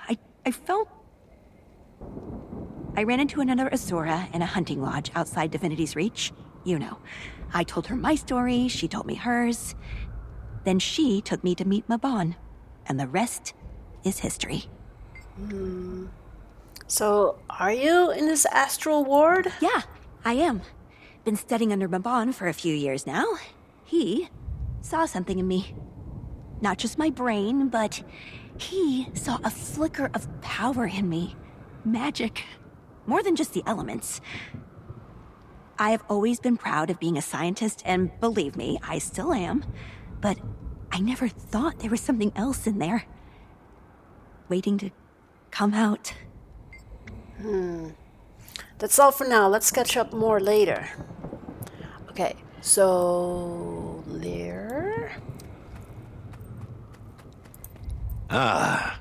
I felt... I ran into another Asura in a hunting lodge outside Divinity's Reach. You know. I told her my story, she told me hers. Then she took me to meet Maban. And the rest is history. So, are you in this astral ward? Yeah, I am. Been studying under Maban for a few years now. He saw something in me. Not just my brain, but he saw a flicker of power in me. Magic. More than just the elements. I have always been proud of being a scientist, and believe me, I still am. But I never thought there was something else in there. Waiting to come out. That's all for now. Let's catch up more later. Okay, so there. Ah,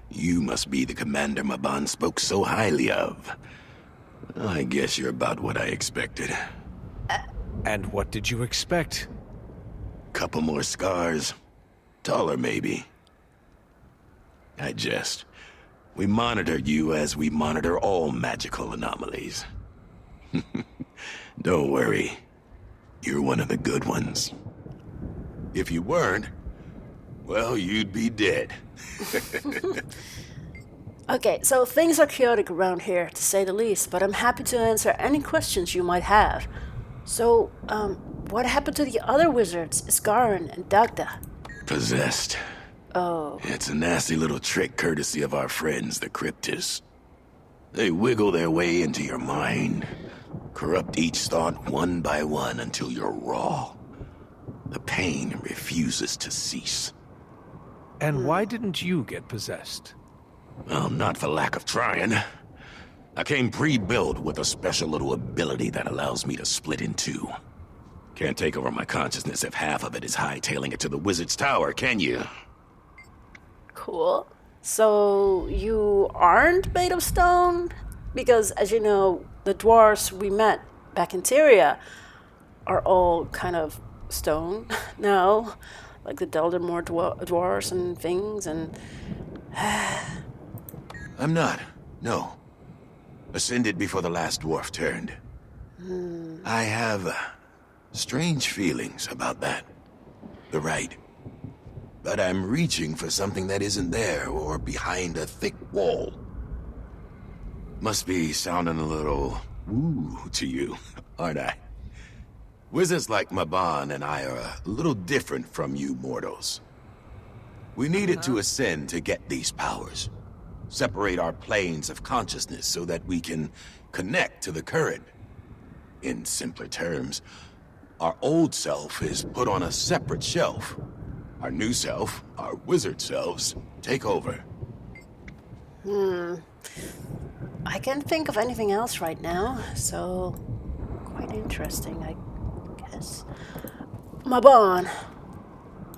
you must be the commander Mabon spoke so highly of. I guess you're about what I expected. And what did you expect? Couple more scars. Taller, maybe. I jest. We monitor you as we monitor all magical anomalies. Don't worry. You're one of the good ones. If you weren't, well, you'd be dead. Okay, so things are chaotic around here, to say the least, but I'm happy to answer any questions you might have. So, what happened to the other wizards, Isgarin and Dagda? Possessed. Oh. It's a nasty little trick courtesy of our friends, the Cryptists. They wiggle their way into your mind, corrupt each thought one by one until you're raw. The pain refuses to cease. And why didn't you get possessed? Well, not for lack of trying. I came pre-built with a special little ability that allows me to split in two. Can't take over my consciousness if half of it is hightailing it to the Wizard's Tower, can you? Cool. So, you aren't made of stone? Because, as you know, the dwarves we met back in TYRIA are all kind of stone now. Like the Deldermore dwarves and things, and... I'm not. No. Ascended before the last dwarf turned. I have strange feelings about that. The right. But I'm reaching for something that isn't there or behind a thick wall. Must be sounding a little woo to you, aren't I? Wizards like Mabon and I are a little different from you mortals. We needed to ascend to get these powers. Separate our planes of consciousness so that we can connect to the current. In simpler terms, our old self is put on a separate shelf. Our new self, our wizard selves, take over. I can't think of anything else right now, so quite interesting, I guess. Mabon.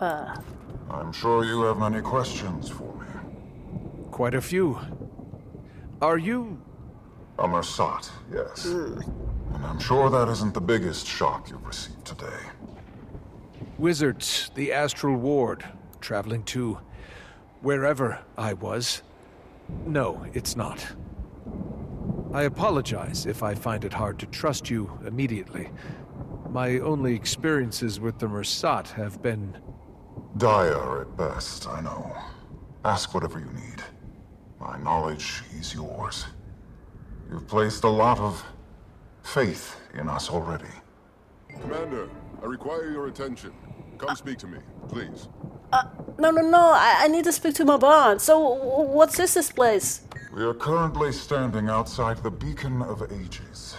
I'm sure you have many questions for me. Quite a few. Are you... A Mersat, yes. And I'm sure that isn't the biggest shock you've received today. Wizards, the Astral Ward, traveling to wherever I was. No, it's not. I apologize if I find it hard to trust you immediately. My only experiences with the Mersat have been... dire at best, I know. Ask whatever you need. My knowledge is yours. You've placed a lot of faith in us already. Commander, I require your attention. Come speak to me, please. No, I need to speak to Mabon. So, what's this place? We are currently standing outside the Beacon of Ages.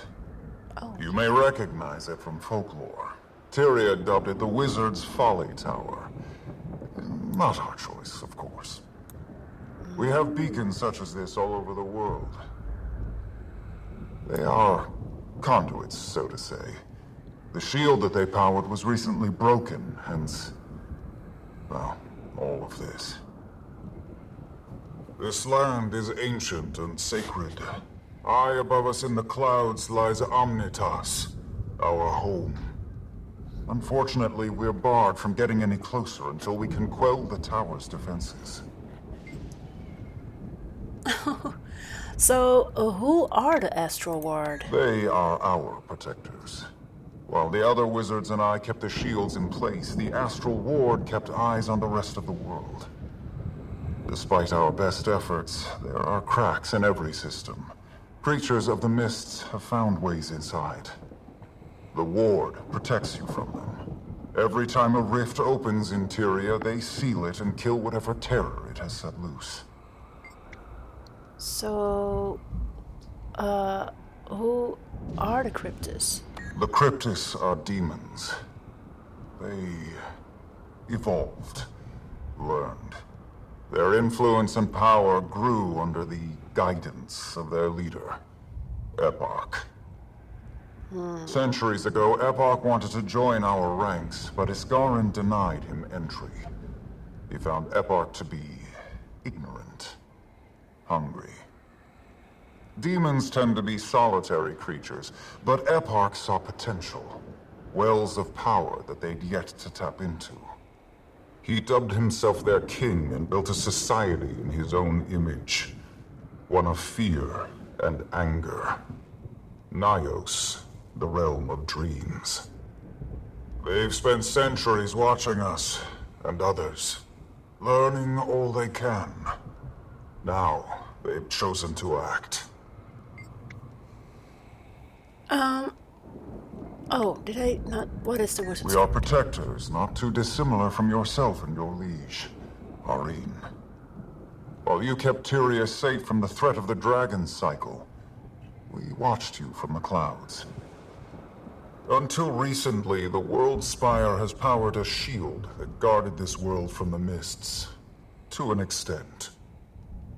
You may recognize it from folklore. TYRIA dubbed it the Wizard's Folly Tower. Not our choice, of course. We have beacons such as this all over the world. They are conduits, so to say. The shield that they powered was recently broken, hence, well, all of this. This land is ancient and sacred. High above us in the clouds lies Omnitas, our home. Unfortunately, we're barred from getting any closer until we can quell the tower's defenses. So, who are the Astral Ward? They are our protectors. While the other wizards and I kept the shields in place, the Astral Ward kept eyes on the rest of the world. Despite our best efforts, there are cracks in every system. Creatures of the mists have found ways inside. The Ward protects you from them. Every time a rift opens in TYRIA, they seal it and kill whatever terror it has set loose. So, who are the Cryptists? The Cryptists are demons. They evolved, learned. Their influence and power grew under the guidance of their leader. Epoch. Centuries ago, Epoch wanted to join our ranks, but Isgarin denied him entry. He found Epoch to be ignorant, hungry. Demons tend to be solitary creatures, but Epoch saw potential, wells of power that they'd yet to tap into. He dubbed himself their king and built a society in his own image, one of fear and anger. Nyos, the realm of dreams. They've spent centuries watching us, and others, learning all they can. Now, they've chosen to act. Oh, did I not? What is the wizard's We are protectors, not too dissimilar from yourself and your liege, Arine. While you kept TYRIA safe from the threat of the dragon cycle, we watched you from the clouds. Until recently, the World Spire has powered a shield that guarded this world from the mists, to an extent.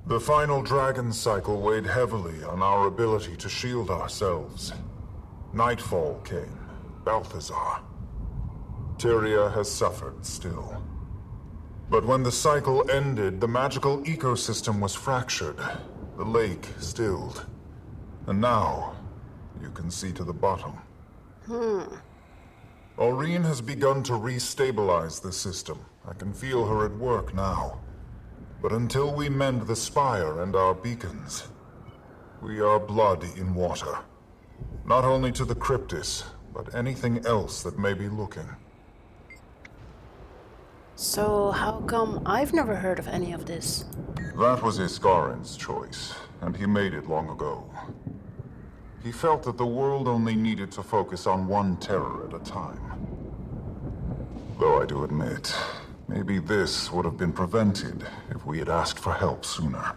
The final dragon cycle weighed heavily on our ability to shield ourselves. Nightfall came, Balthazar. TYRIA has suffered still. But when the cycle ended, the magical ecosystem was fractured, the lake stilled. And now, you can see to the bottom. Arine has begun to restabilize the system. I can feel her at work now. But until we mend the spire and our beacons, we are blood in water. Not only to the Cryptis, but anything else that may be looking. So how come I've never heard of any of this? That was Isgarin's choice, and he made it long ago. He felt that the world only needed to focus on one terror at a time. Though I do admit, maybe this would have been prevented if we had asked for help sooner.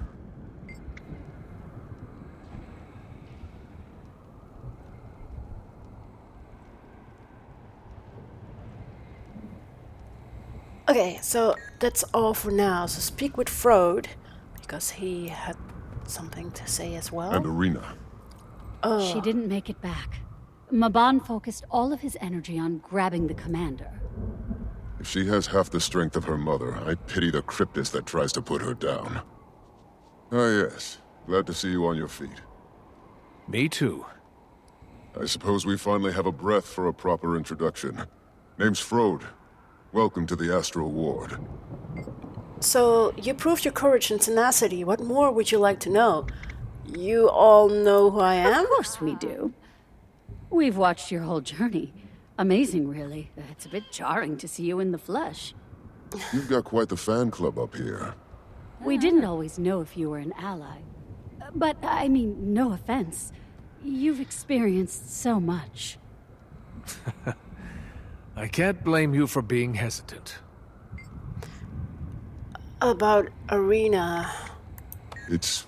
Okay, so that's all for now. So speak with Frode, because he had something to say as well. And Arena. Oh. She didn't make it back. Mabon focused all of his energy on grabbing the commander. If she has half the strength of her mother, I pity the Cryptis that tries to put her down. Ah yes, glad to see you on your feet. Me too. I suppose we finally have a breath for a proper introduction. Name's Frode. Welcome to the Astral Ward. So, you proved your courage and tenacity. What more would you like to know? You all know who I am? Of course we do. We've watched your whole journey. Amazing, really. It's a bit jarring to see you in the flesh. You've got quite the fan club up here. We didn't always know if you were an ally. But, I mean, no offense. You've experienced so much. I can't blame you for being hesitant. About Arena. It's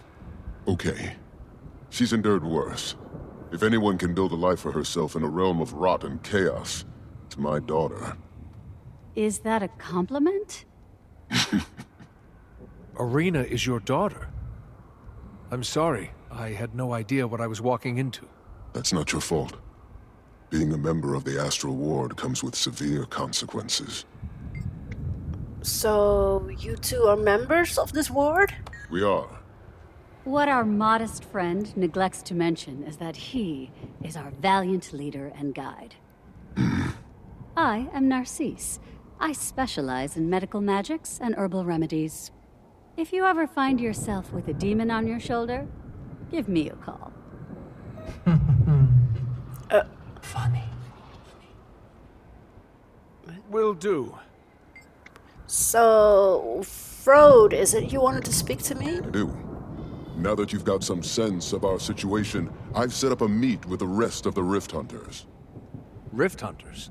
okay. She's endured worse. If anyone can build a life for herself in a realm of rot and chaos, it's my daughter. Is that a compliment? Arena is your daughter. I'm sorry. I had no idea what I was walking into. That's not your fault. Being a member of the Astral Ward comes with severe consequences. So, you two are members of this ward? We are. What our modest friend neglects to mention is that he is our valiant leader and guide. I am Narcisse. I specialize in medical magics and herbal remedies. If you ever find yourself with a demon on your shoulder, give me a call. Funny. Will do. So, Frode, is it you wanted to speak to me? I do. Now that you've got some sense of our situation, I've set up a meet with the rest of the Rift Hunters. Rift Hunters?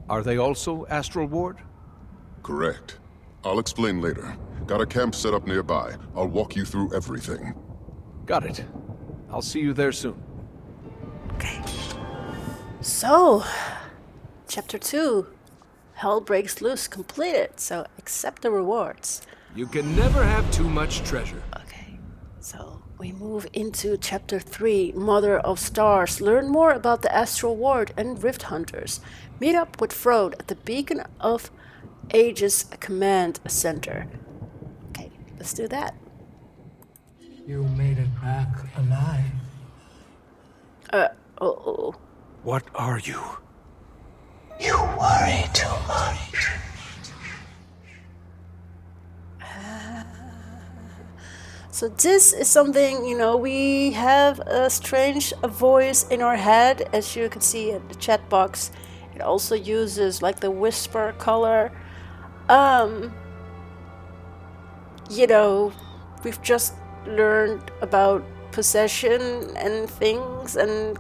Are they also Astral Ward? Correct. I'll explain later. Got a camp set up nearby. I'll walk you through everything. Got it. I'll see you there soon. Okay. So, Chapter 2. Hell breaks loose, completed. So, accept the rewards. You can never have too much treasure. Okay. So, we move into Chapter 3, Mother of Stars. Learn more about the Astral Ward and Rift Hunters. Meet up with Frode at the Beacon of Aegis Command Center. Okay, let's do that. You made it back alive. Uh-oh. What are you? You worry too much. So this is something, we have a strange voice in our head, as you can see in the chat box. It also uses like the whisper color. We've just learned about possession and things and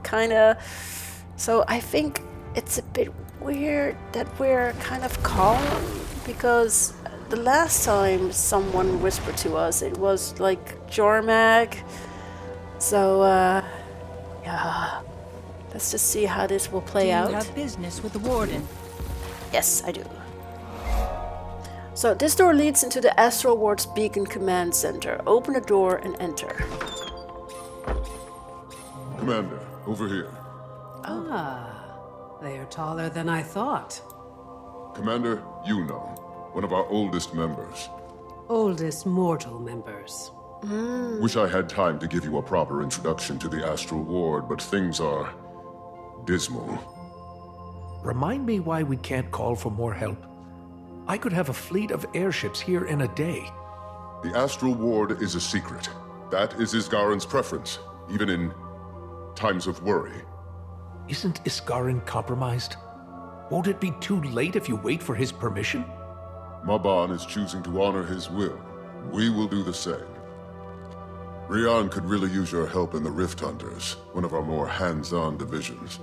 so I think it's a bit weird that we're kind of calm, because the last time someone whispered to us, it was like Jormag. So, yeah. Let's just see how this will play out. Do you have business with the Warden? Yes, I do. So, this door leads into the Astral Ward's Beacon Command Center. Open the door and enter. Commander, over here. They are taller than I thought. Commander, one of our oldest members. Oldest mortal members. Wish I had time to give you a proper introduction to the Astral Ward, but things are dismal. Remind me why we can't call for more help. I could have a fleet of airships here in a day. The Astral Ward is a secret. That is Isgaren's preference, even in times of worry. Isn't Isgaran compromised? Won't it be too late if you wait for his permission? Mabon is choosing to honor his will. We will do the same. Rian could really use your help in the Rift Hunters, one of our more hands-on divisions.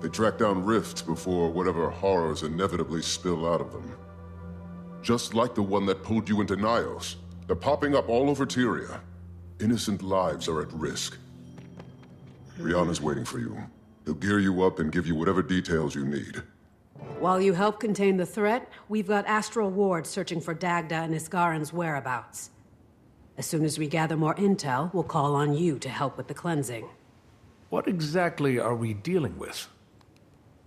They track down rifts before whatever horrors inevitably spill out of them. Just like the one that pulled you into Nios. They're popping up all over TYRIA. Innocent lives are at risk. Rian is waiting for you. He'll gear you up and give you whatever details you need. While you help contain the threat, we've got Astral Ward searching for Dagda and Isgaren's whereabouts. As soon as we gather more intel, we'll call on you to help with the cleansing. What exactly are we dealing with?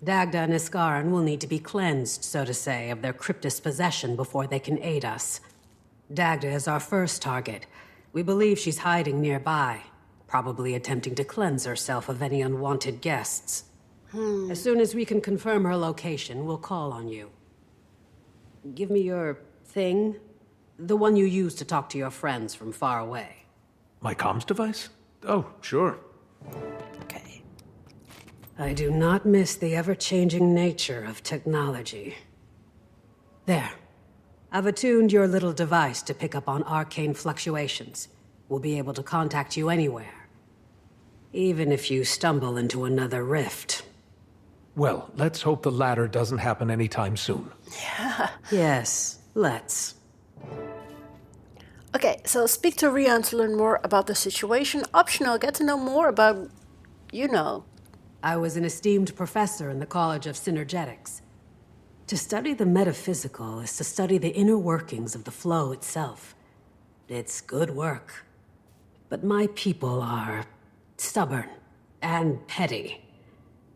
Dagda and Isgaren will need to be cleansed, so to say, of their cryptous possession before they can aid us. Dagda is our first target. We believe she's hiding nearby, probably attempting to cleanse herself of any unwanted guests. As soon as we can confirm her location, we'll call on you. Give me your thing. The one you use to talk to your friends from far away. My comms device? Oh, sure. Okay. I do not miss the ever-changing nature of technology. There. I've attuned your little device to pick up on arcane fluctuations. We'll be able to contact you anywhere. Even if you stumble into another rift. Well, let's hope the latter doesn't happen anytime soon. Yeah. Yes, let's. Okay, so speak to Rian to learn more about the situation. Optional, get to know more about, I was an esteemed professor in the College of Synergetics. To study the metaphysical is to study the inner workings of the flow itself. It's good work. But my people are stubborn and petty.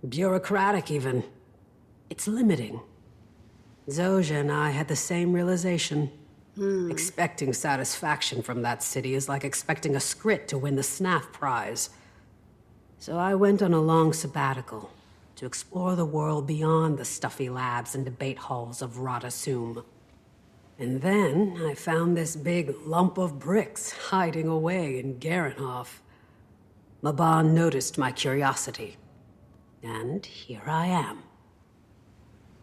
Bureaucratic, even. It's limiting. Zojja and I had the same realization. Expecting satisfaction from that city is like expecting a Skrit to win the SNAF prize. So I went on a long sabbatical to explore the world beyond the stuffy labs and debate halls of Radasum. And then I found this big lump of bricks hiding away in Garenhoff. Mabon noticed my curiosity. And here I am.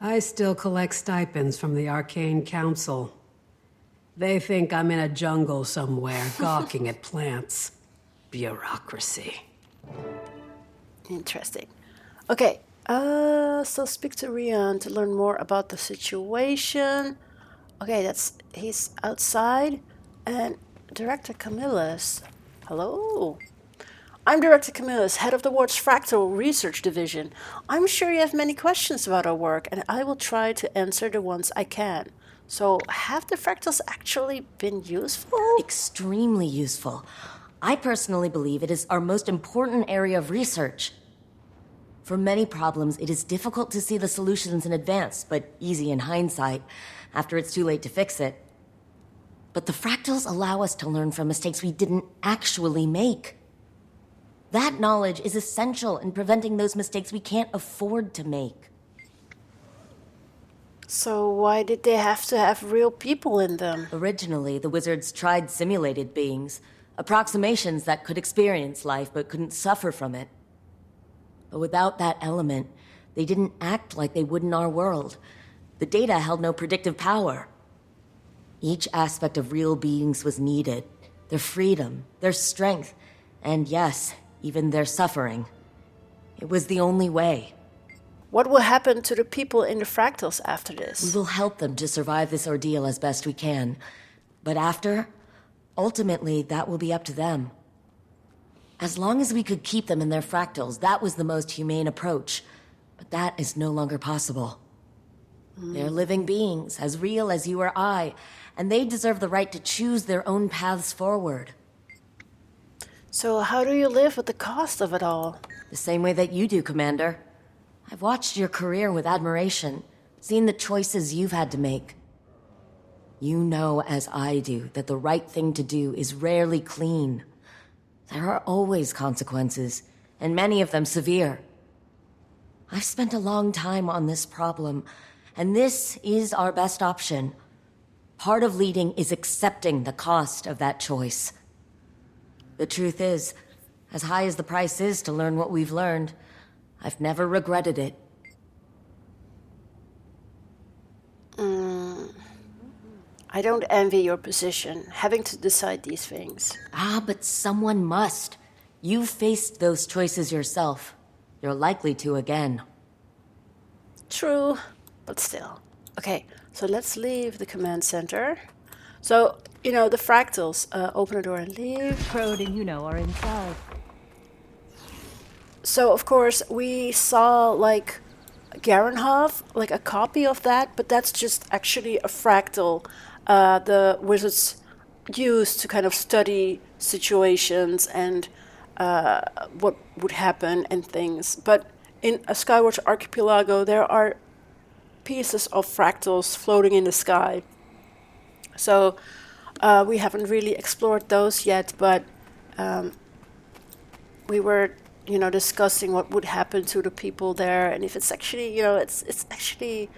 I still collect stipends from the Arcane Council. They think I'm in a jungle somewhere, gawking at plants. Bureaucracy. Interesting. Okay, so speak to Rian to learn more about the situation. Okay, he's outside. And Director Camillus. Hello. I'm Director Camillus, head of the Ward's Fractal Research Division. I'm sure you have many questions about our work, and I will try to answer the ones I can. So, have the fractals actually been useful? Extremely useful. I personally believe it is our most important area of research. For many problems, it is difficult to see the solutions in advance, but easy in hindsight, after it's too late to fix it. But the fractals allow us to learn from mistakes we didn't actually make. That knowledge is essential in preventing those mistakes we can't afford to make. So why did they have to have real people in them? Originally, the wizards tried simulated beings, approximations that could experience life but couldn't suffer from it. But without that element, they didn't act like they would in our world. The data held no predictive power. Each aspect of real beings was needed. Their freedom, their strength, and yes, even their suffering. It was the only way. What will happen to the people in the fractals after this? We will help them to survive this ordeal as best we can. But after, ultimately, that will be up to them. As long as we could keep them in their fractals, that was the most humane approach. But that is no longer possible. They're living beings, as real as you or I, and they deserve the right to choose their own paths forward. So how do you live with the cost of it all? The same way that you do, Commander. I've watched your career with admiration, seen the choices you've had to make. You know, as I do, that the right thing to do is rarely clean. There are always consequences, and many of them severe. I've spent a long time on this problem, and this is our best option. Part of leading is accepting the cost of that choice. The truth is, as high as the price is to learn what we've learned, I've never regretted it. I don't envy your position, having to decide these things. But someone must. You've faced those choices yourself. You're likely to again. True, but still. Okay, so let's leave the command center. So, the fractals, open the door and leave. Crode and Yuno are inside. So, of course, we saw, Garenhoff, a copy of that, but that's just actually a fractal the wizards use to kind of study situations and what would happen and things. But in a Skywatch archipelago, there are pieces of fractals floating in the sky. So we haven't really explored those yet, but we were discussing what would happen to the people there, and if it's actually, it's actually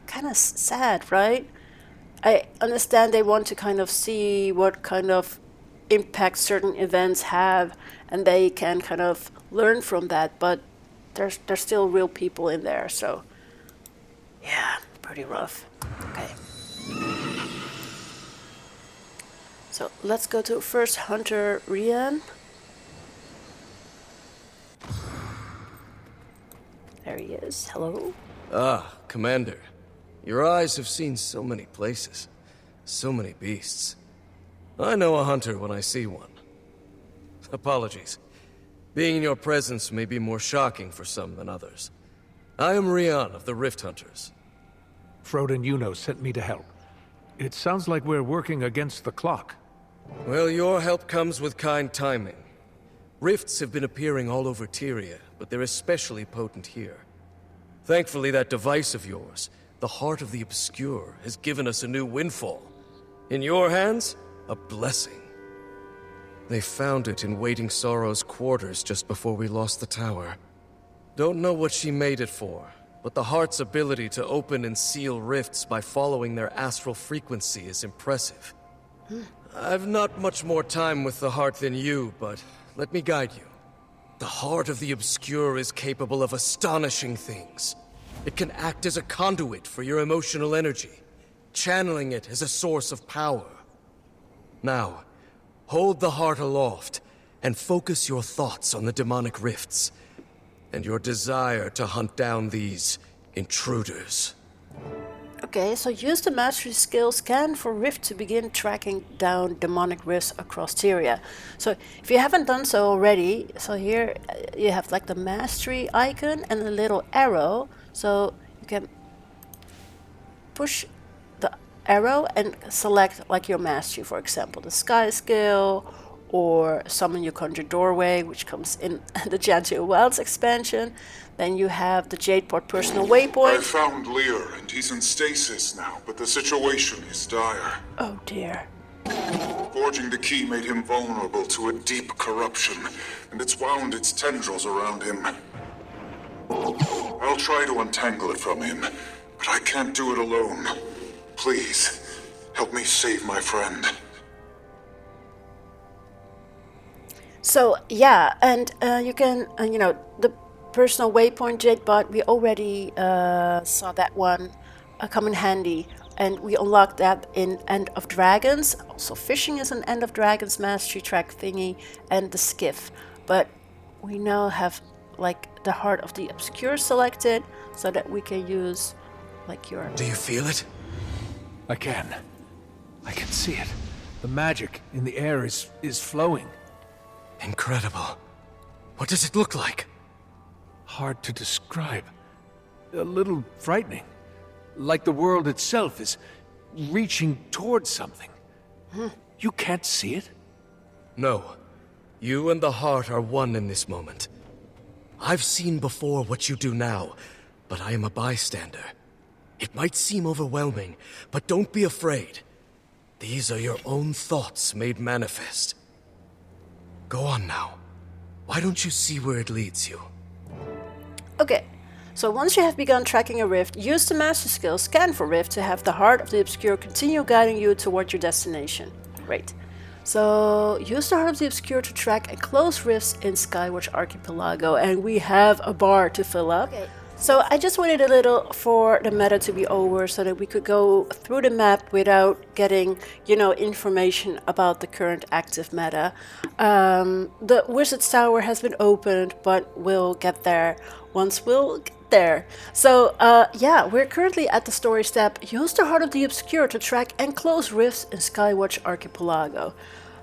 kind of sad, right? I understand they want to kind of see what kind of impact certain events have, and they can kind of learn from that, but there's still real people in there, so yeah, pretty rough. Okay. So let's go to first Hunter Rian. There he is. Hello. Ah, Commander. Your eyes have seen so many places, so many beasts. I know a hunter when I see one. Apologies. Being in your presence may be more shocking for some than others. I am Rian of the Rift Hunters. Frode and Yuno sent me to help. It sounds like we're working against the clock. Well, your help comes with kind timing. Rifts have been appearing all over TYRIA, but they're especially potent here. Thankfully, that device of yours, the Heart of the Obscure, has given us a new windfall. In your hands, a blessing. They found it in Waiting Sorrow's quarters just before we lost the tower. Don't know what she made it for, but the Heart's ability to open and seal rifts by following their astral frequency is impressive. I've not much more time with the Heart than you, but let me guide you. The Heart of the Obscure is capable of astonishing things. It can act as a conduit for your emotional energy, channeling it as a source of power. Now, hold the Heart aloft and focus your thoughts on the demonic rifts and your desire to hunt down these intruders. Okay, so use the mastery skill scan for Rift to begin tracking down demonic rifts across TYRIA. So if you haven't done so already, so here you have the mastery icon and a little arrow. So you can push the arrow and select your mastery, for example, the sky skill or Summon Your Conjure Doorway, which comes in the Gentile Wilds expansion. Then you have the Jadeport Personal I Waypoint. found Lear, and he's in stasis now, but the situation is dire. Oh dear. Forging the key made him vulnerable to a deep corruption, and it's wound its tendrils around him. I'll try to untangle it from him, but I can't do it alone. Please, help me save my friend. So yeah, and you can, the Personal Waypoint Jadebot, we already saw that one come in handy, and we unlocked that in End of Dragons. Also, fishing is an End of Dragons mastery track thingy, and the skiff. But we now have like the Heart of the Obscure selected, so that we can use like your... Do you feel it? I can see it. The magic in the air is flowing. Incredible. What does it look like? Hard to describe. A little frightening. Like the world itself is reaching towards something. You can't see it? No. You and the heart are one in this moment. I've seen before what you do now, but I am a bystander. It might seem overwhelming, but don't be afraid. These are your own thoughts made manifest. Go on now. Why don't you see where it leads you? Okay, so once you have begun tracking a rift, use the master skill Scan for Rift to have the Heart of the Obscure continue guiding you toward your destination. Great. So use the Heart of the Obscure to track and close rifts in Skywatch Archipelago, and we have a bar to fill up. Okay. So I just waited a little for the meta to be over so that we could go through the map without getting, information about the current active meta. The Wizard's Tower has been opened, but we'll get there once we'll get there. So yeah, we're currently at the story step. Use the Heart of the Obscure to track and close rifts in Skywatch Archipelago.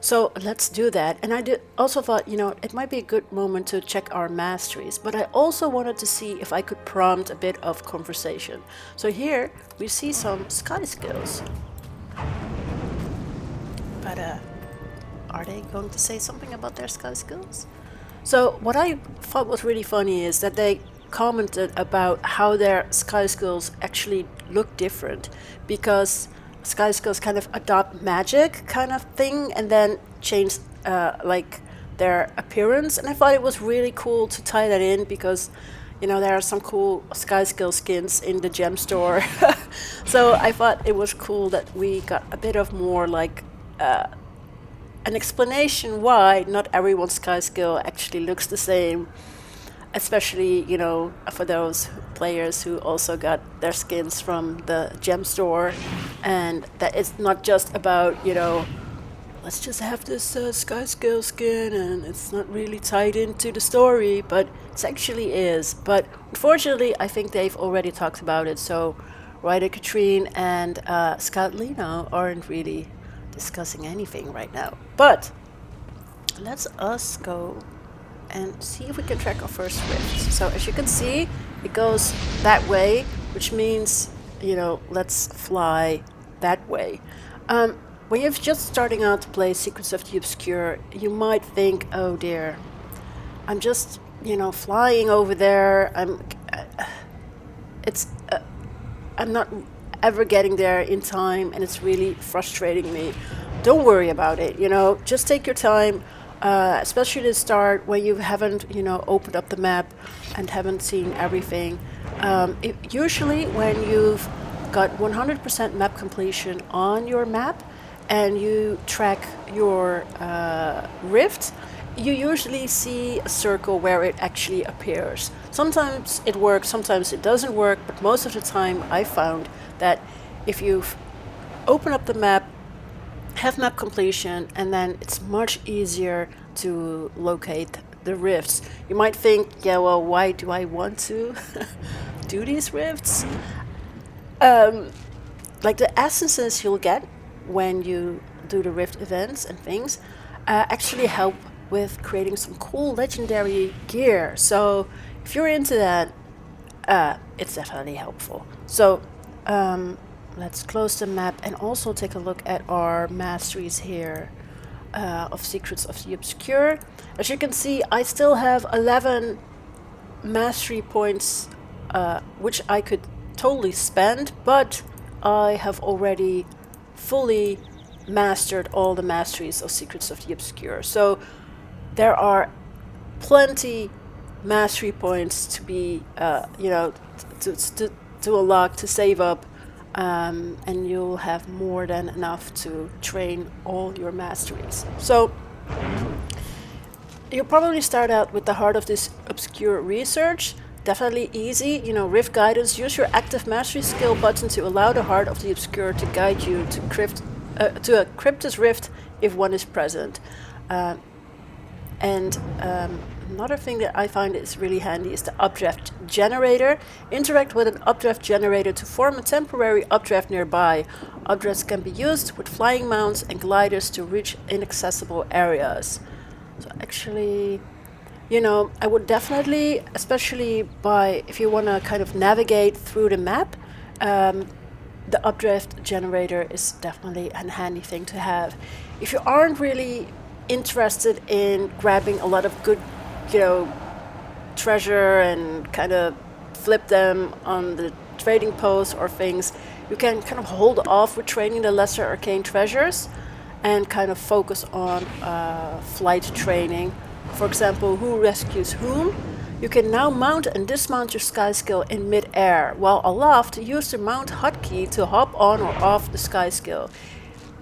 So let's do that. And I also thought, it might be a good moment to check our masteries, but I also wanted to see if I could prompt a bit of conversation. So here we see some sky skills. But are they going to say something about their sky skills? So what I thought was really funny is that they commented about how their sky skills actually look different, because sky skills kind of adopt magic kind of thing and then change like their appearance, and I thought it was really cool to tie that in because there are some cool sky skill skins in the gem store. So I thought it was cool that we got a bit of more like an explanation why not everyone's sky skill actually looks the same, especially for those players who also got their skins from the gem store, and that it's not just about let's just have this sky skill skin and it's not really tied into the story, but it actually is. But unfortunately I think they've already talked about it, so Ryder Katrine and Scout Lino aren't really discussing anything right now. But let's us go and see if we can track our first rift. So as you can see, it goes that way, which means, let's fly that way. When you're just starting out to play Secrets of the Obscure, you might think, oh dear, I'm just, flying over there. I'm not ever getting there in time, and it's really frustrating me. Don't worry about it, just take your time. Especially to start when you haven't, opened up the map and haven't seen everything. Usually when you've got 100% map completion on your map and you track your rift, you usually see a circle where it actually appears. Sometimes it works, sometimes it doesn't work, but most of the time I found that if you open up the map, have map completion, and then it's much easier to locate the rifts. You might think, yeah, well, why do I want to do these rifts? Like the essences you'll get when you do the rift events and things actually help with creating some cool legendary gear. So if you're into that, it's definitely helpful. So let's close the map and also take a look at our masteries here. of Secrets of the Obscure. As you can see, I still have 11 mastery points, which I could totally spend, but I have already fully mastered all the masteries of Secrets of the Obscure. So there are plenty mastery points to be, to unlock, to save up, and you'll have more than enough to train all your masteries. So you'll probably start out with the Heart of this Obscure Research. Definitely easy. Rift Guidance. Use your active mastery skill button to allow the Heart of the Obscure to guide you to a Cryptus Rift if one is present. Another thing that I find is really handy is the Updraft Generator. Interact with an Updraft Generator to form a temporary updraft nearby. Updrafts can be used with flying mounts and gliders to reach inaccessible areas. So actually, I would definitely, especially if you want to kind of navigate through the map, the Updraft Generator is definitely a handy thing to have. If you aren't really interested in grabbing a lot of good, treasure and kind of flip them on the trading posts or things, you can kind of hold off with training the lesser arcane treasures and kind of focus on flight training. For example, who rescues whom? You can now mount and dismount your sky skill in mid-air. While aloft, use the mount hotkey to hop on or off the sky skill.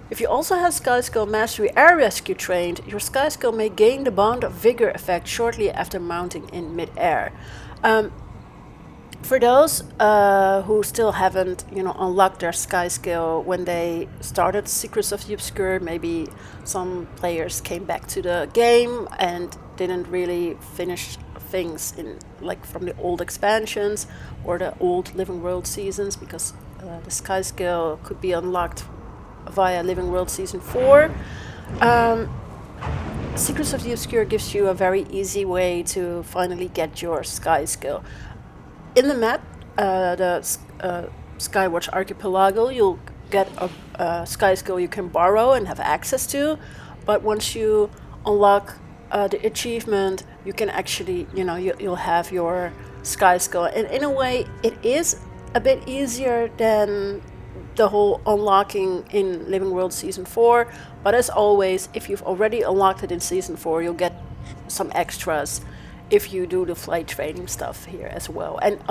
If you also have Sky Skill Mastery Air Rescue trained, your Sky Skill may gain the Bond of Vigor effect shortly after mounting in mid-air. For those who still haven't, unlocked their Sky Skill when they started Secrets of the Obscure, maybe some players came back to the game and didn't really finish things from the old expansions or the old Living World seasons, because the Sky Skill could be unlocked via Living World Season 4. Secrets of the Obscure gives you a very easy way to finally get your Sky Skill. In the map, the Skywatch Archipelago, you'll get a Sky Skill you can borrow and have access to, but once you unlock the achievement, you can actually, you'll have your Sky Skill. And in a way, it is a bit easier than the whole unlocking in Living World Season 4, but as always, if you've already unlocked it in Season 4, you'll get some extras if you do the flight training stuff here as well. And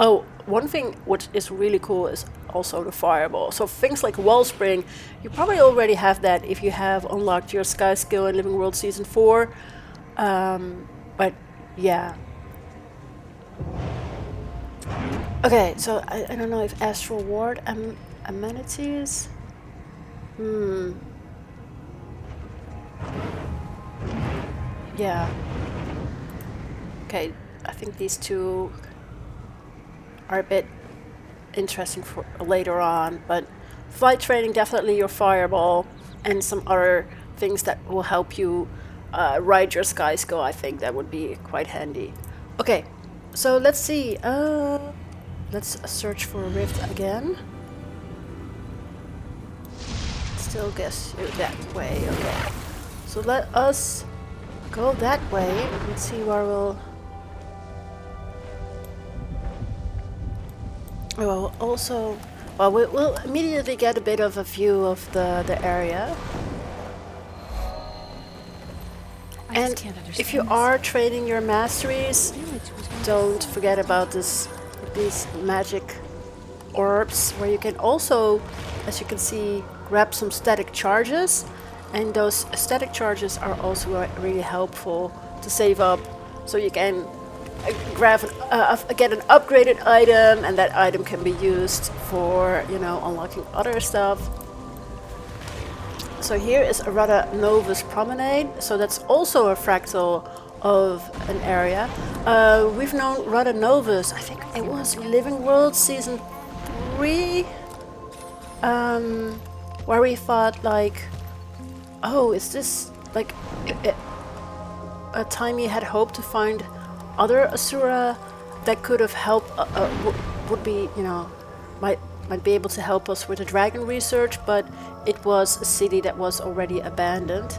one thing which is really cool is also the fireball. So things like Wellspring, you probably already have that if you have unlocked your Sky Skill in Living World Season 4. But yeah. Okay, so I don't know if Astral Ward amenities. Yeah. Okay, I think these two are a bit interesting for later on, but flight training, definitely your fireball, and some other things that will help you ride your Sky Skill. I think that would be quite handy. Okay, so let's see. Let's search for a rift again. Still guess you that way. Okay, so let us go that way. Let's see where we'll. Well, also, we'll immediately get a bit of a view of the area. And if you are training your masteries, don't forget about these magic orbs, where you can also, as you can see, grab some static charges. And those static charges are also really helpful to save up, so you can get an upgraded item, and that item can be used for, unlocking other stuff. So here is Rada Novus Promenade, so that's also a fractal of an area. We've known Rada Novus, I think it was Living World Season 3, where we thought is this a time we had hoped to find other Asura that could have helped, would be, might be able to help us with the dragon research, but it was a city that was already abandoned.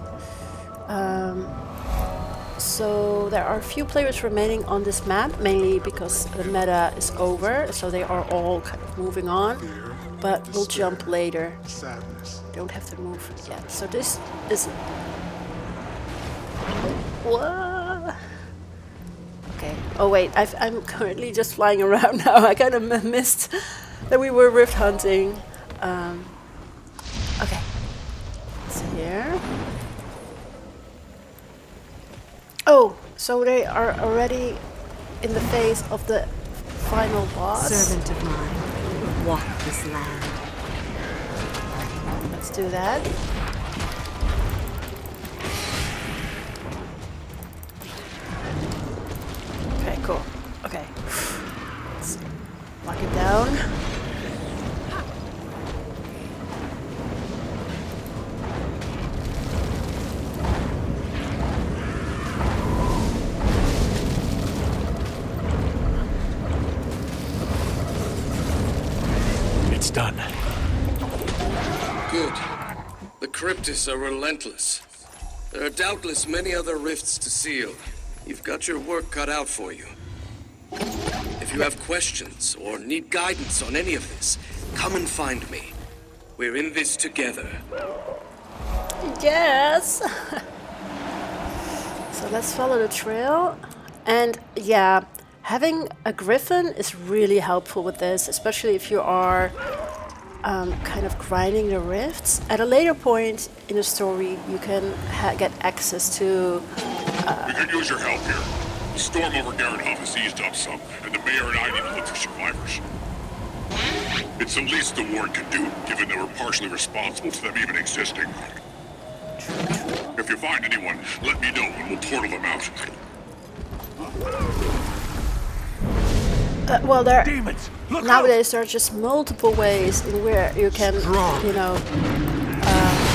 So there are a few players remaining on this map, mainly because the meta is over, so they are all kind of moving on. But we'll jump later. Don't have to move yet. So this is... What? Okay. Oh wait, I'm currently just flying around now. I kind of missed that we were rift hunting. Okay. So here. Oh, so they are already in the phase of the final boss. Servant of mine, walk this land. Let's do that. Okay, cool. Okay. Let's lock it down. It's done. Good. The Cryptis are relentless. There are doubtless many other rifts to seal. You've got your work cut out for you. If you have questions or need guidance on any of this, come and find me. We're in this together. Yes! So let's follow the trail. And yeah, having a griffin is really helpful with this, especially if you are kind of grinding the rifts. At a later point in the story, you can get access to... We could use your help here. The storm over Garenhoff has eased up some, and the mayor and I need to look for survivors. It's the least the ward can do, given that we're partially responsible for them even existing. If you find anyone, let me know and we'll portal them out. Well, there nowadays there are just multiple ways in where you can, you know,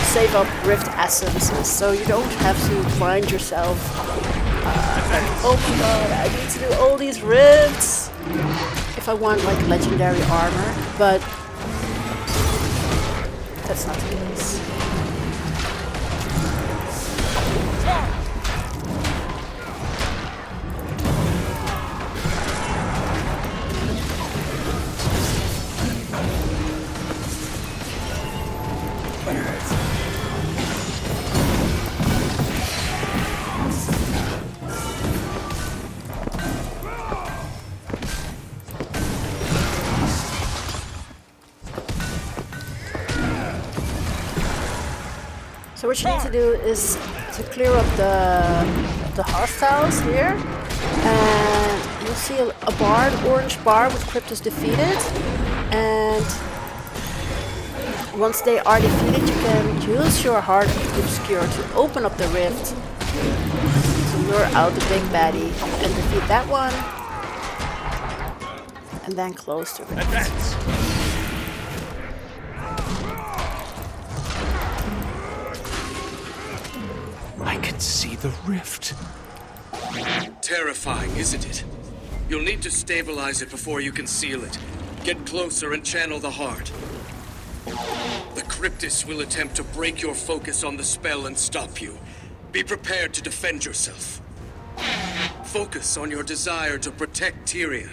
save up rift essences, so you don't have to find yourself like, oh my god, I need to do all these rifts if I want like legendary armor, but that's not the case. So what you need to do is to clear up the hostiles here, and you'll see a bar, an orange bar with Cryptis defeated, and once they are defeated you can use your Heart of the Obscure to open up the rift, to lure out the big baddie and defeat that one, and then close the rift. Advance. I can see the rift. Terrifying, isn't it? You'll need to stabilize it before you can seal it. Get closer and channel the heart. The Cryptis will attempt to break your focus on the spell and stop you. Be prepared to defend yourself. Focus on your desire to protect TYRIA.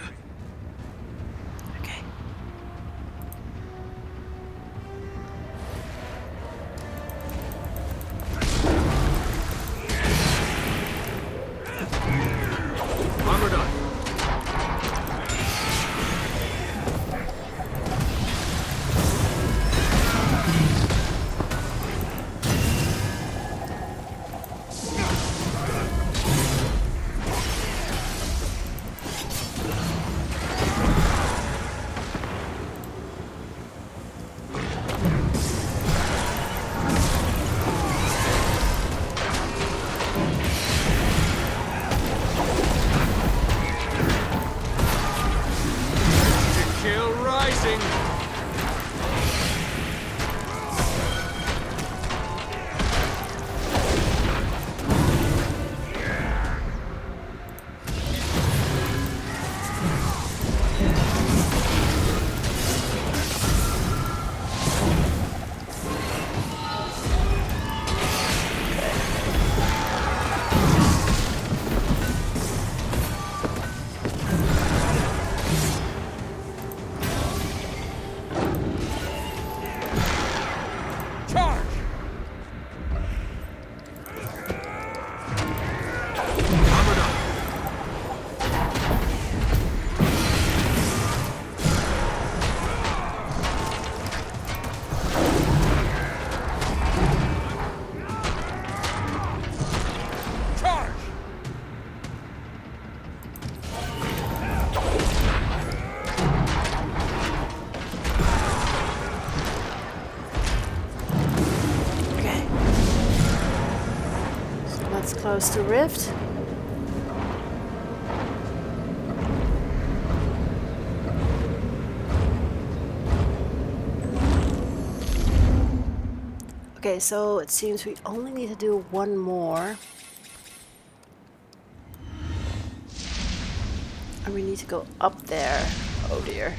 Close the rift. Okay, so it seems we only need to do one more. And we need to go up there. Oh dear.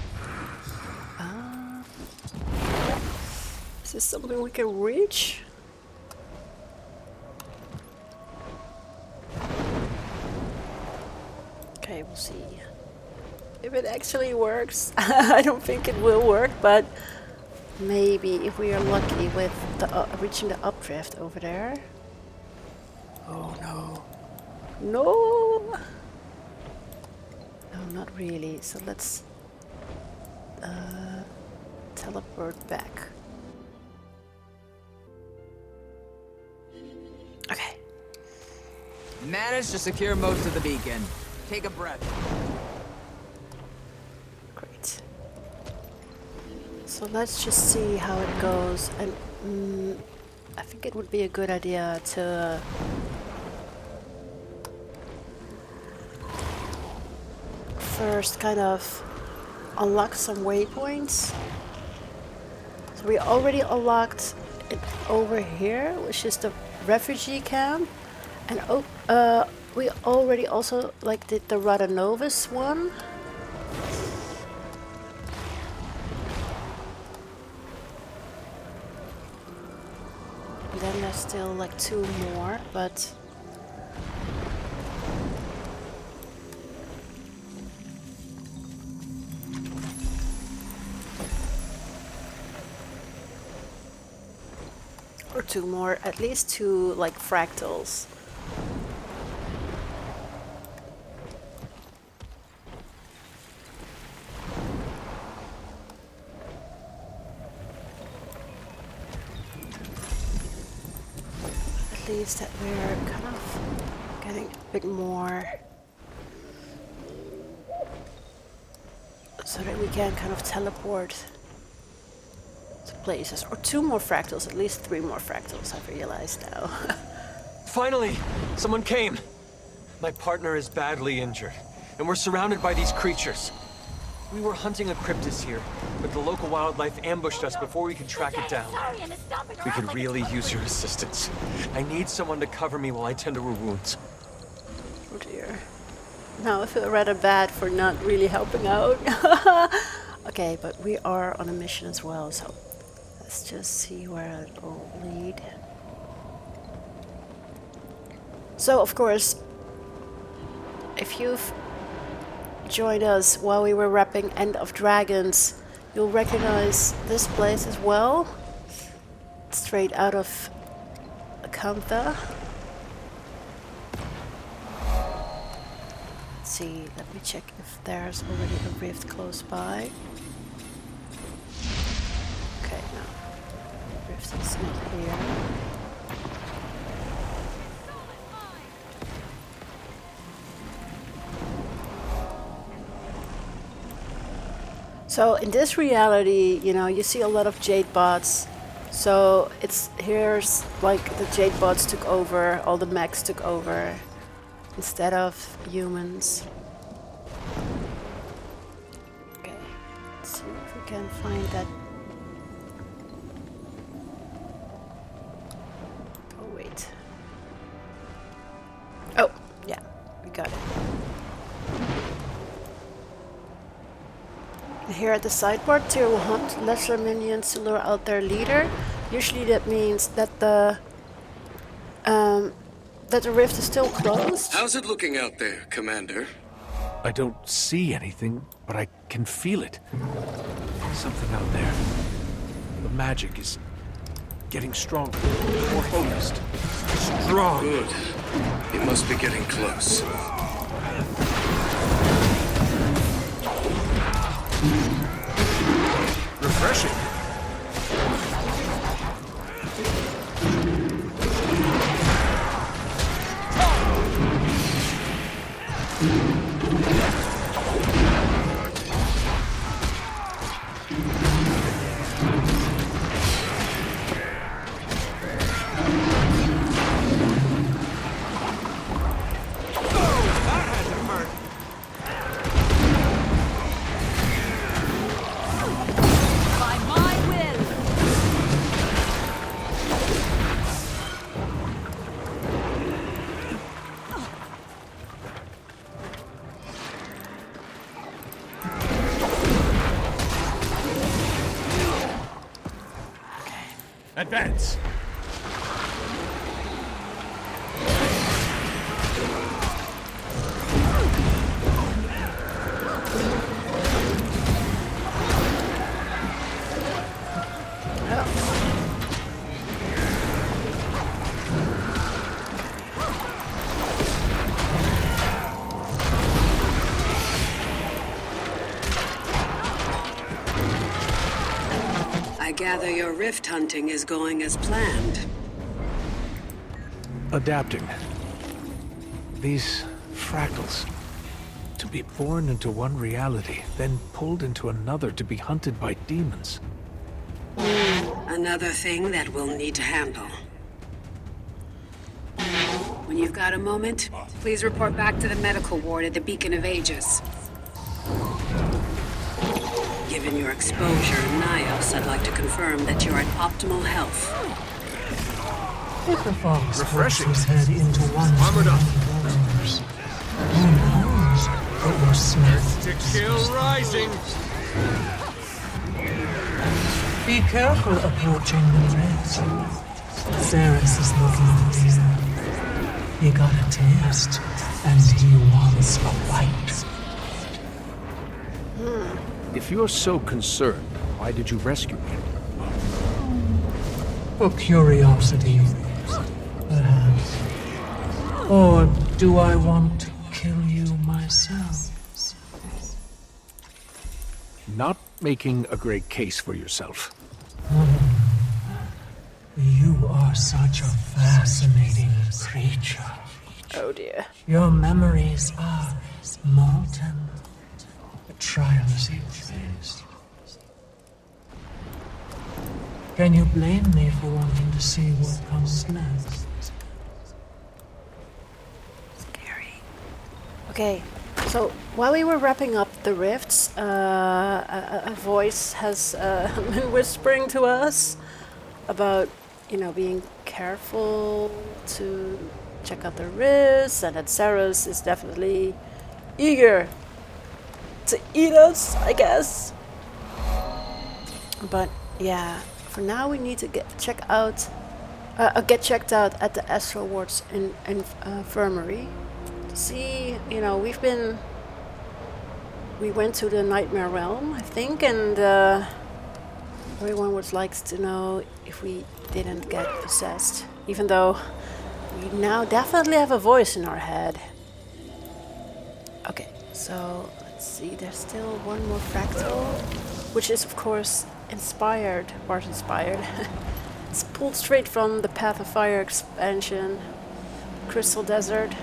Is this something we can reach? Okay, we'll see if it actually works. I don't think it will work, but maybe if we are lucky with the reaching the updrift over there. Oh no. No! No, not really. So let's teleport back. Okay. Managed to secure most of the beacon. Take a breath. Great. So let's just see how it goes. And I think it would be a good idea to first kind of unlock some waypoints. So we already unlocked it over here, which is the refugee camp. And we already also did the Radanovis one. And then there's still 2 more, but or 2 more, at least 2 fractals. At least that we're kind of getting a bit more so that we can kind of teleport to places. Or 2 more fractals, at least 3 more fractals, I've realized now. Finally! Someone came! My partner is badly injured, and we're surrounded by these creatures. We were hunting a cryptis here, but the local wildlife ambushed us before we could track it down. We could really use your assistance. I need someone to cover me while I tend to her wounds. Oh dear. Now I feel rather bad for not really helping out. Okay, but we are on a mission as well, so let's just see where it will lead. So, of course, if you've joined us while we were wrapping End of Dragons, you'll recognize this place as well. Straight out of Acantha. Let's see, let me check if there's already a rift close by. Okay, no. Rift is not here. So in this reality, you see a lot of Jade bots. So here's the Jade bots took over, all the mechs took over instead of humans. Okay, let's see if we can find that. Oh wait. Oh, yeah, we got it. Here at the sideboard, Tyr will hunt lesser minions to lure out their leader. Usually that means that the rift is still closed. How's it looking out there, Commander? I don't see anything, but I can feel it. Something out there. The magic is getting stronger, more focused. Strong. Good. It must be getting close. Refreshing. Advance! I gather your rift hunting is going as planned. Adapting. These fractals. To be born into one reality, then pulled into another to be hunted by demons. Another thing that we'll need to handle. When you've got a moment, please report back to the medical ward at the Beacon of Ages. Given your exposure in Nios, I'd like to confirm that you're at optimal health. If the fox Refreshing. puts his head into one Armored up. who knows what will smith. To kill rising. Be careful approaching the reds. Ceres is looking for you. He got a taste, and he wants a bite. If you're so concerned, why did you rescue me? For curiosity, perhaps. Or do I want to kill you myself? Not making a great case for yourself. You are such a fascinating creature. Oh dear. Your memories are molten. A trial is faced. Can you blame me for wanting to see what comes next? Okay, so while we were wrapping up the rifts, a voice has been whispering to us about, you know, being careful to check out the rifts, and that Ceres is definitely eager to eat us, I guess. But yeah, for now we need to get checked out at the Astral wards in infirmary. See, you know, we went to the Nightmare Realm, I think, and everyone would like to know if we didn't get possessed, even though we now definitely have a voice in our head. Okay, so let's see, there's still one more fractal, which is of course inspired. It's pulled straight from the Path of Fire expansion, Crystal Desert.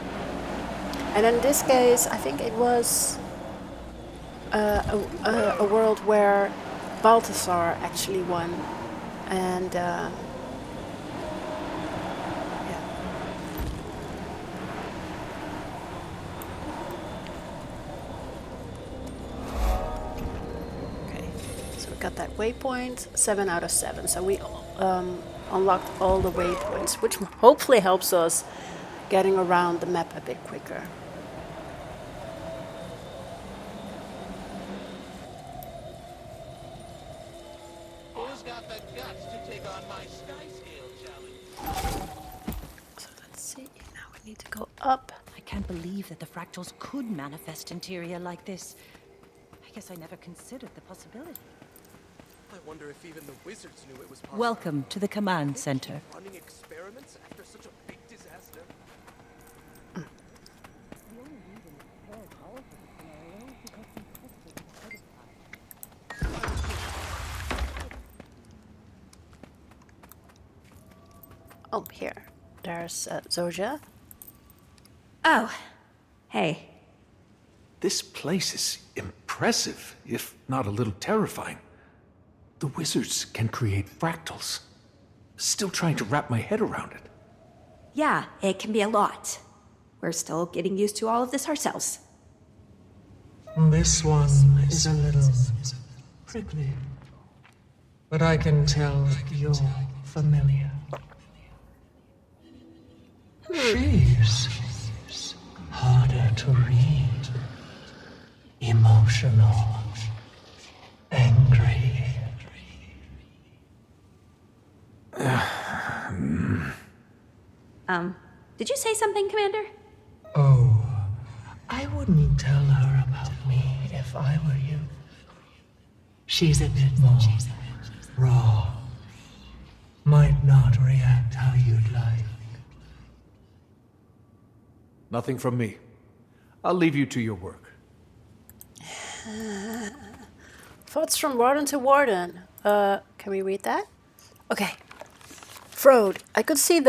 And in this case, I think it was a world where Balthasar actually won. And yeah. Okay, so we got that waypoint, 7 out of 7. So we unlocked all the waypoints, which hopefully helps us getting around the map a bit quicker. Who's got the guts to take on my sky scale challenge? So let's see, now we need to go up. I can't believe that the fractals could manifest in TYRIA like this. I guess I never considered the possibility. I wonder if even the wizards knew it was possible. Welcome to the command center. Running experiments after such a big disaster. Oh, here. There's Zoja. Oh, hey. This place is impressive, if not a little terrifying. The wizards can create fractals. Still trying to wrap my head around it. Yeah, it can be a lot. We're still getting used to all of this ourselves. This one is a little prickly. But I can tell you're familiar. She's harder to read. Emotional. Angry. Did you say something, Commander? Oh, I wouldn't tell her about me if I were you. She's a bit more raw. Might not react how you'd like. Nothing from me. I'll leave you to your work. Thoughts from Warden to Warden. Can we read that? Okay. Frode, I can see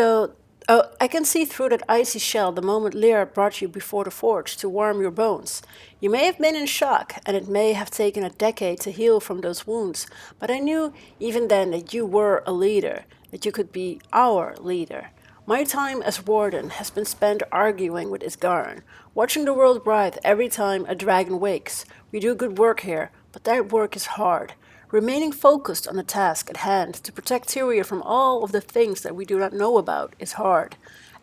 through that icy shell the moment Lyra brought you before the forge to warm your bones. You may have been in shock, and it may have taken a decade to heal from those wounds, but I knew even then that you were a leader, that you could be our leader. My time as warden has been spent arguing with Isgaran, watching the world writhe every time a dragon wakes. We do good work here, but that work is hard. Remaining focused on the task at hand to protect TYRIA from all of the things that we do not know about is hard.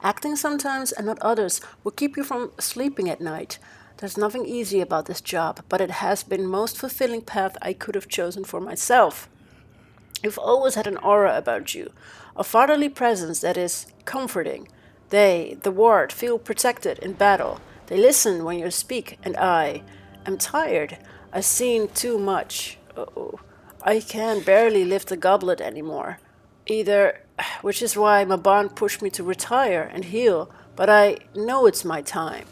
Acting sometimes and not others will keep you from sleeping at night. There's nothing easy about this job, but it has been the most fulfilling path I could have chosen for myself. You've always had an aura about you, a fatherly presence that is comforting. They, the ward, feel protected in battle. They listen when you speak, and I am tired. I've seen too much. Uh-oh. I can barely lift the goblet anymore. Which is why my bond pushed me to retire and heal, but I know it's my time.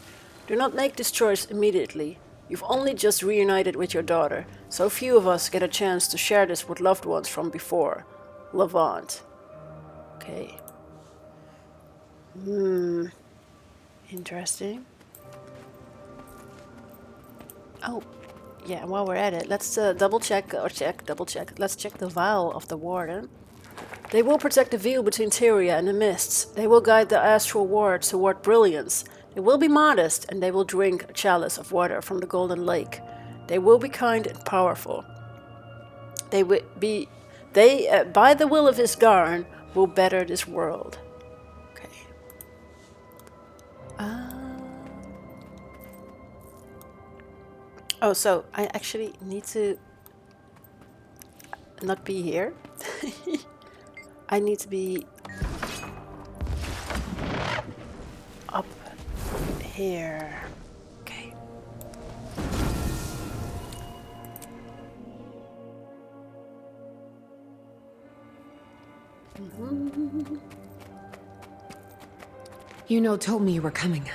Do not make this choice immediately. You've only just reunited with your daughter. So few of us get a chance to share this with loved ones from before. Levant. Okay. Interesting. Oh. Yeah, and while we're at it, let's double check. Let's check the vow of the warden. They will protect the veil between TYRIA and the mists. They will guide the astral ward toward brilliance. They will be modest, and they will drink a chalice of water from the golden lake. They will be kind and powerful. They, by the will of Isgaran, will better this world. Okay. Oh, so I actually need to not be here. I need to be up here. Okay. Yuno told me you were coming.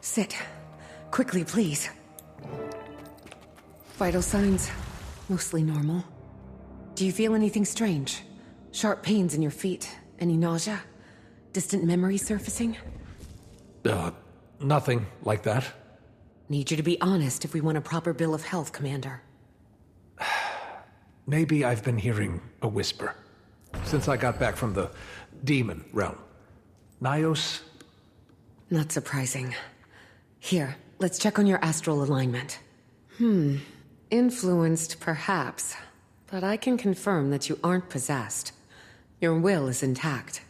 Sit. Quickly, please. Vital signs, mostly normal. Do you feel anything strange? Sharp pains in your feet? Any nausea? Distant memories surfacing? Nothing like that. Need you to be honest if we want a proper bill of health, Commander. Maybe I've been hearing a whisper since I got back from the demon realm. Nyos? Not surprising. Here, let's check on your astral alignment. Influenced, perhaps. But I can confirm that you aren't possessed. Your will is intact.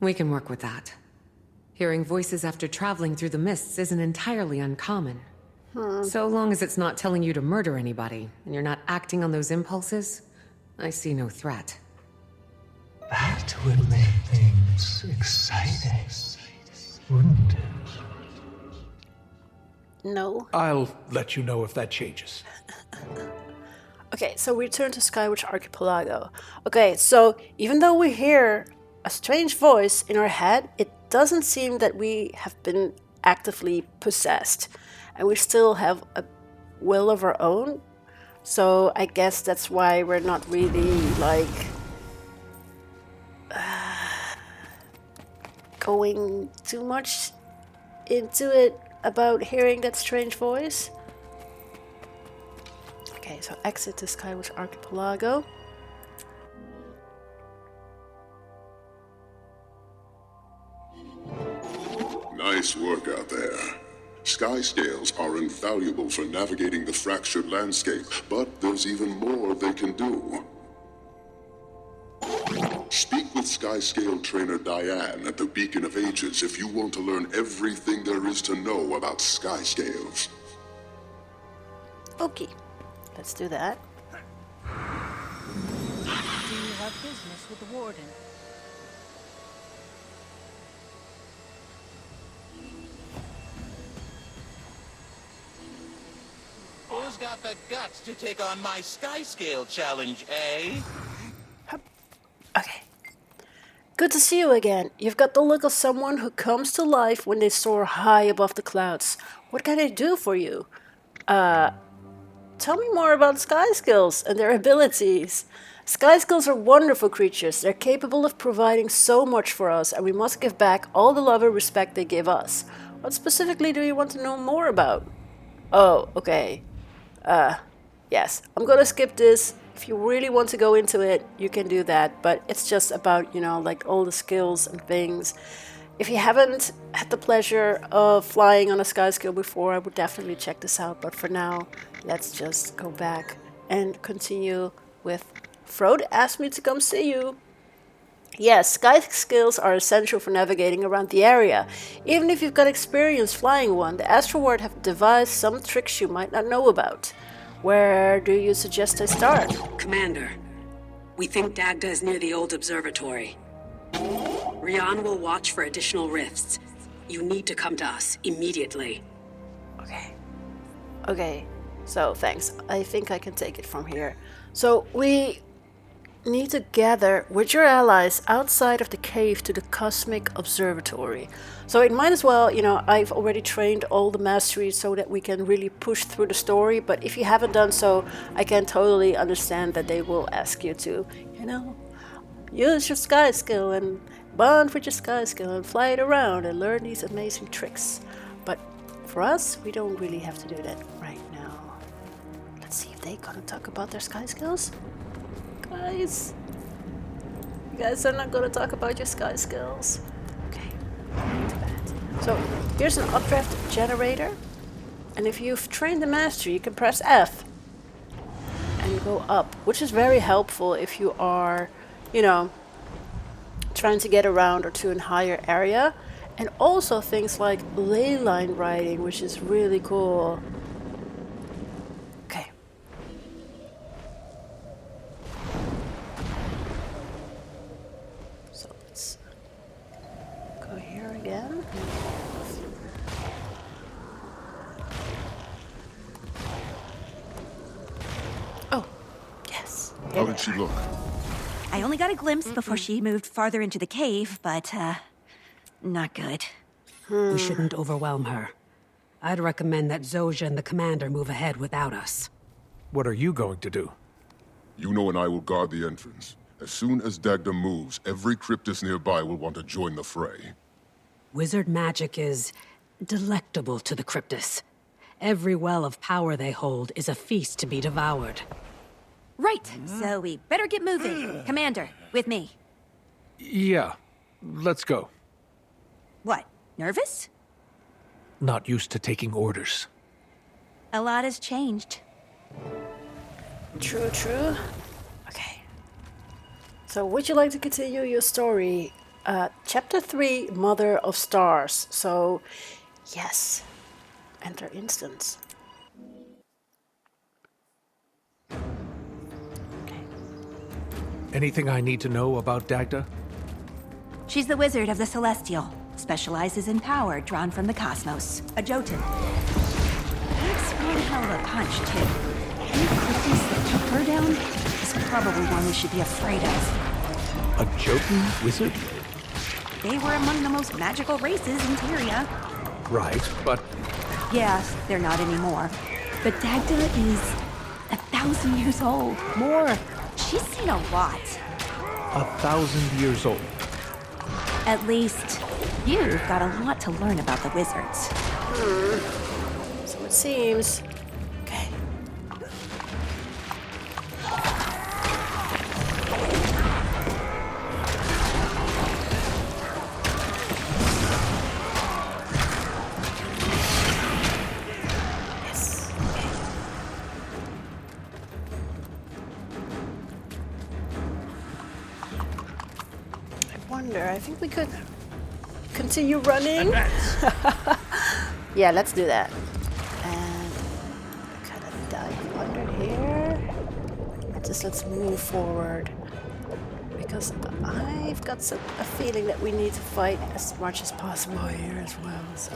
We can work with that. Hearing voices after traveling through the mists isn't entirely uncommon. So long as it's not telling you to murder anybody, and you're not acting on those impulses, I see no threat. That would make things exciting, wouldn't it? No. I'll let you know if that changes. Okay, so we return to Skywatch Archipelago. Okay, so even though we hear a strange voice in our head, it doesn't seem that we have been actively possessed. And we still have a will of our own. So I guess that's why we're not really, like, going too much into it about hearing that strange voice. Okay, so exit to Skywatch Archipelago. Nice work out there. Sky scales are invaluable for navigating the fractured landscape, but there's even more they can do. Speak with Sky Scale trainer Diane at the Beacon of Ages if you want to learn everything there is to know about Sky Scales. Okay, let's do that. Do you have business with the warden? Who's got the guts to take on my sky scale challenge, eh? Okay. Good to see you again. You've got the look of someone who comes to life when they soar high above the clouds. What can I do for you? Tell me more about sky skills and their abilities. Sky skills are wonderful creatures. They're capable of providing so much for us, and we must give back all the love and respect they give us. What specifically do you want to know more about? Oh, okay. Yes. I'm gonna skip this. If you really want to go into it, you can do that. But it's just about, you know, like all the skills and things. If you haven't had the pleasure of flying on a sky skill before, I would definitely check this out. But for now, let's just go back and continue with Frode asked me to come see you. Yes, sky skills are essential for navigating around the area. Even if you've got experience flying one, the Astral Ward have devised some tricks you might not know about. Where do you suggest I start? Commander, we think Dagda is near the old observatory. Rian will watch for additional rifts. You need to come to us immediately. Okay, so thanks. I think I can take it from here. So we need to gather with your allies outside of the cave to the Cosmic Observatory. So it might as well, you know, I've already trained all the masteries so that we can really push through the story, but if you haven't done so, I can totally understand that they will ask you to, you know, use your sky skill and bond with your sky skill and fly it around and learn these amazing tricks. But for us, we don't really have to do that right now. Let's see if they're gonna talk about their sky skills. Guys, you guys are not gonna talk about your sky skills. Okay, too bad. So here's an updraft generator, and if you've trained the master, you can press F and go up, which is very helpful if you are, you know, trying to get around or to a higher area, and also things like ley line riding, which is really cool. Okay. So let's go here again. Oh, yes. How did she look? I only got a glimpse before she moved farther into the cave, but, not good. We shouldn't overwhelm her. I'd recommend that Zojja and the commander move ahead without us. What are you going to do? Yuno and I will guard the entrance. As soon as Dagda moves, every cryptid nearby will want to join the fray. Wizard magic is delectable to the cryptis. Every well of power they hold is a feast to be devoured. Right, so we better get moving. Commander, with me. Yeah, let's go. What, nervous? Not used to taking orders. A lot has changed. True, true. Okay. So would you like to continue your story? Chapter 3, Mother of Stars. So, yes. Enter instance. Anything I need to know about Dagda? She's the wizard of the Celestial. Specializes in power drawn from the cosmos. A Jotun. That's one hell of a punch, too. Any cryptids that took her down is probably one we should be afraid of. A Jotun wizard? They were among the most magical races in TYRIA. Right, but... Yeah, they're not anymore. But Dagda is 1,000 years old. More. She's seen a lot. 1,000 years old. At least, you've got a lot to learn about the wizards. So it seems. Okay. Yes. Okay. I think we could continue running. Yeah, let's do that. And kind of dive under here. Just let's move forward. Because I've got a feeling that we need to fight as much as possible here as well. So.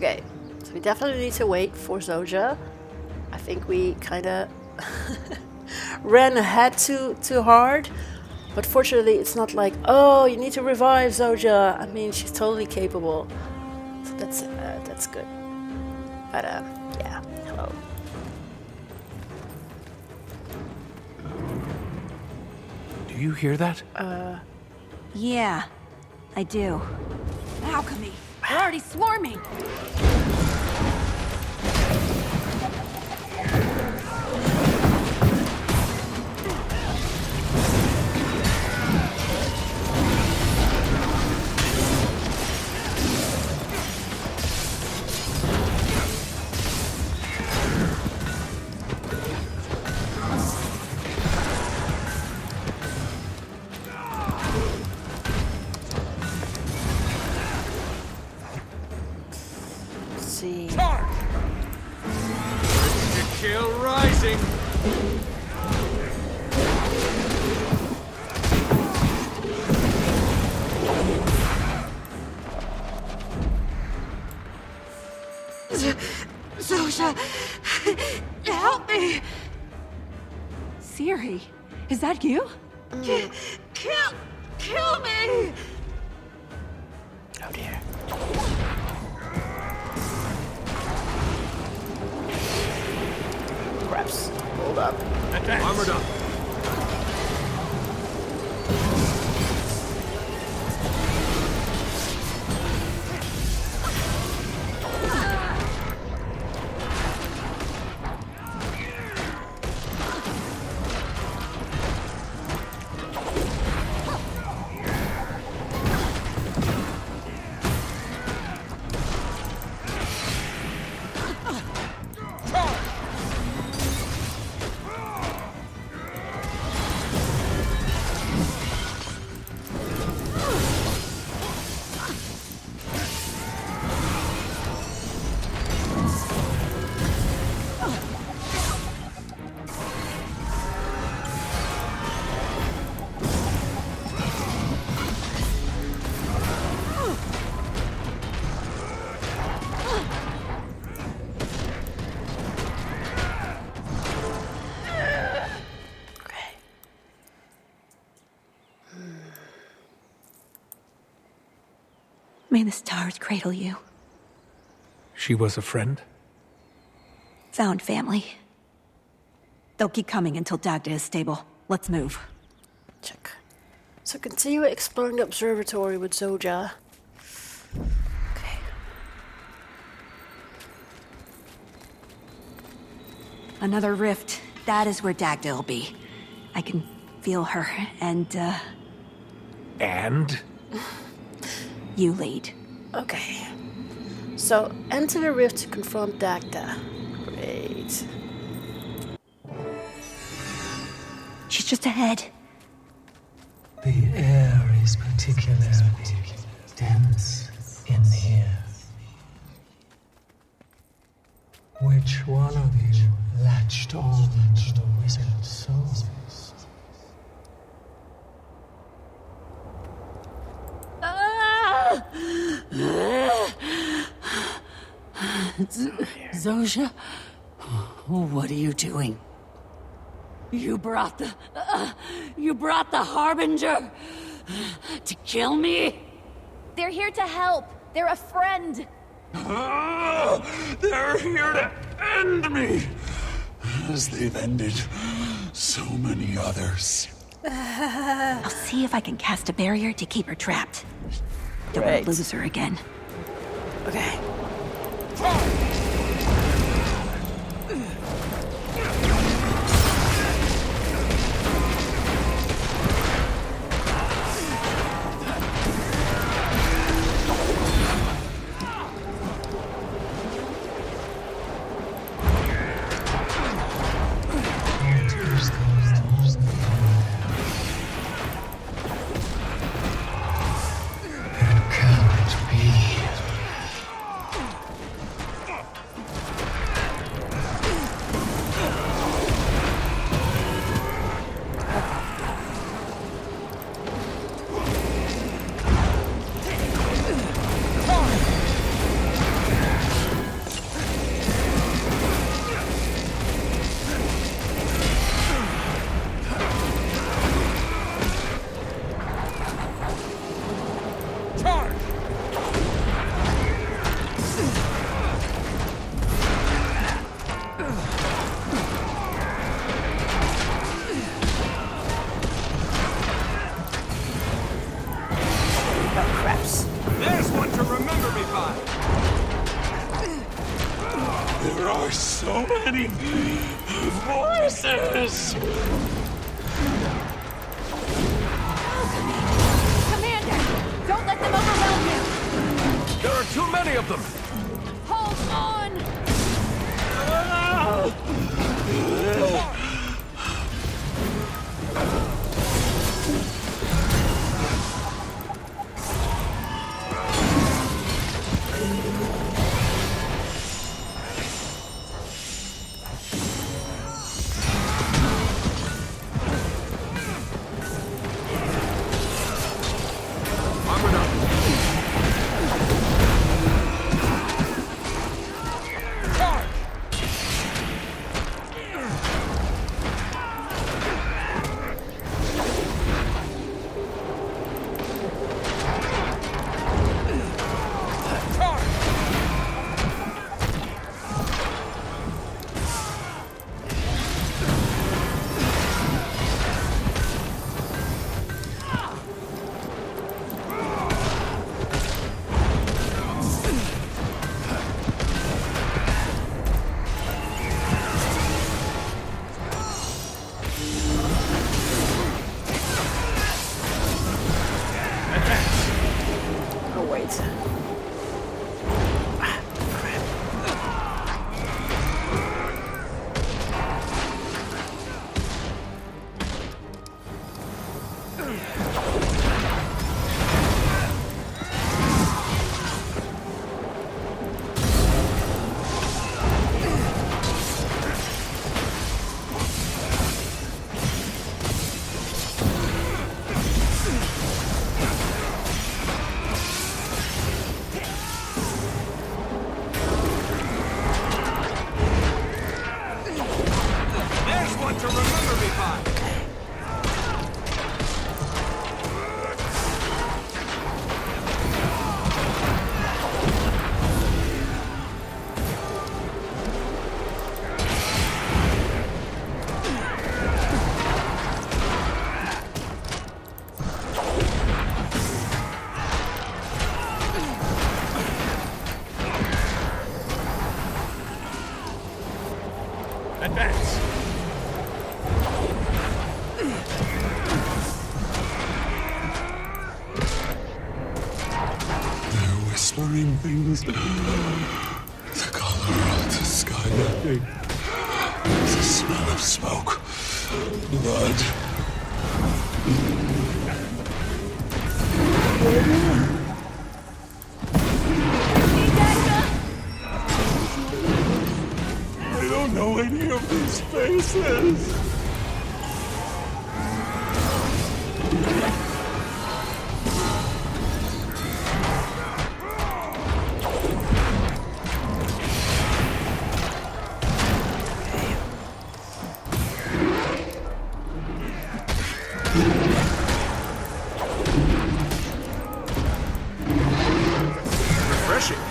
Okay, so we definitely need to wait for Zoja. I think we kind of ran ahead too hard. But fortunately, it's not like, oh, you need to revive Zoja. I mean, she's totally capable. So that's good. But, yeah, hello. Do you hear that? Yeah, I do. Alchemy! They're already swarming! Kill rising. Zoja, help me! Siri, is that you? Kill me! Oh dear. Craps. Hold up. Armored up. May the stars cradle you. She was a friend? Found family. They'll keep coming until Dagda is stable. Let's move. Check. So continue exploring the observatory with Zoja. Okay. Another rift. That is where Dagda will be. I can feel her, and, And? You lead. Okay. So, enter the rift to confront Dagda. Great. She's just ahead. The air is particularly dense in here. Which one of you latched on to the wizard's souls? Zoja, what are you doing? You brought the Harbinger to kill me? They're here to help. They're a friend. They're here to end me, as they've ended so many others. I'll see if I can cast a barrier to keep her trapped. Don't want to lose her again. Okay. many voices! Commander! Don't let them overwhelm you! There are too many of them! Hold on! Advance! They're whispering things. The color of the sky mapping. There's a smell of smoke. Blood. I don't know any of these faces. Refreshing.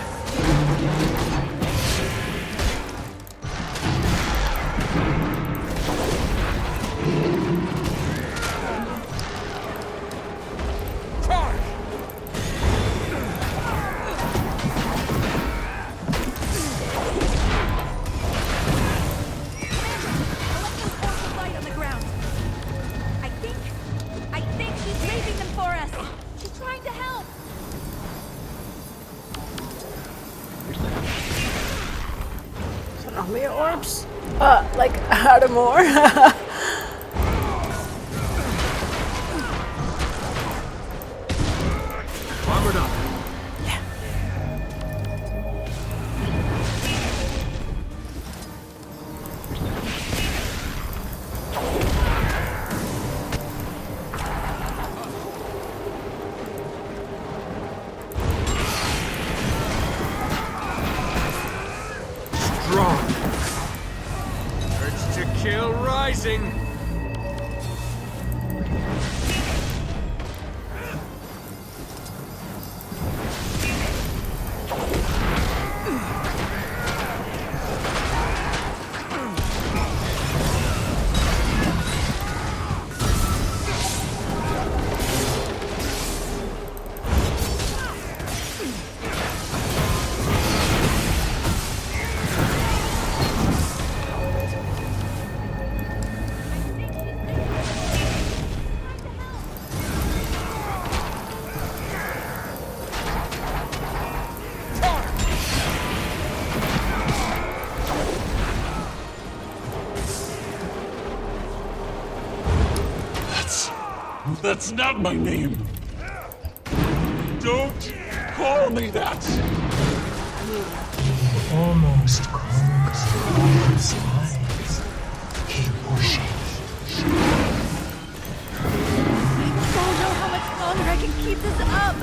More orbs? Like, are there more? Armored up. Strong. Urge to kill rising. That's not my name. Don't call me that. Almost conquered all sides. Keep pushing. I don't know how much longer I can keep this up.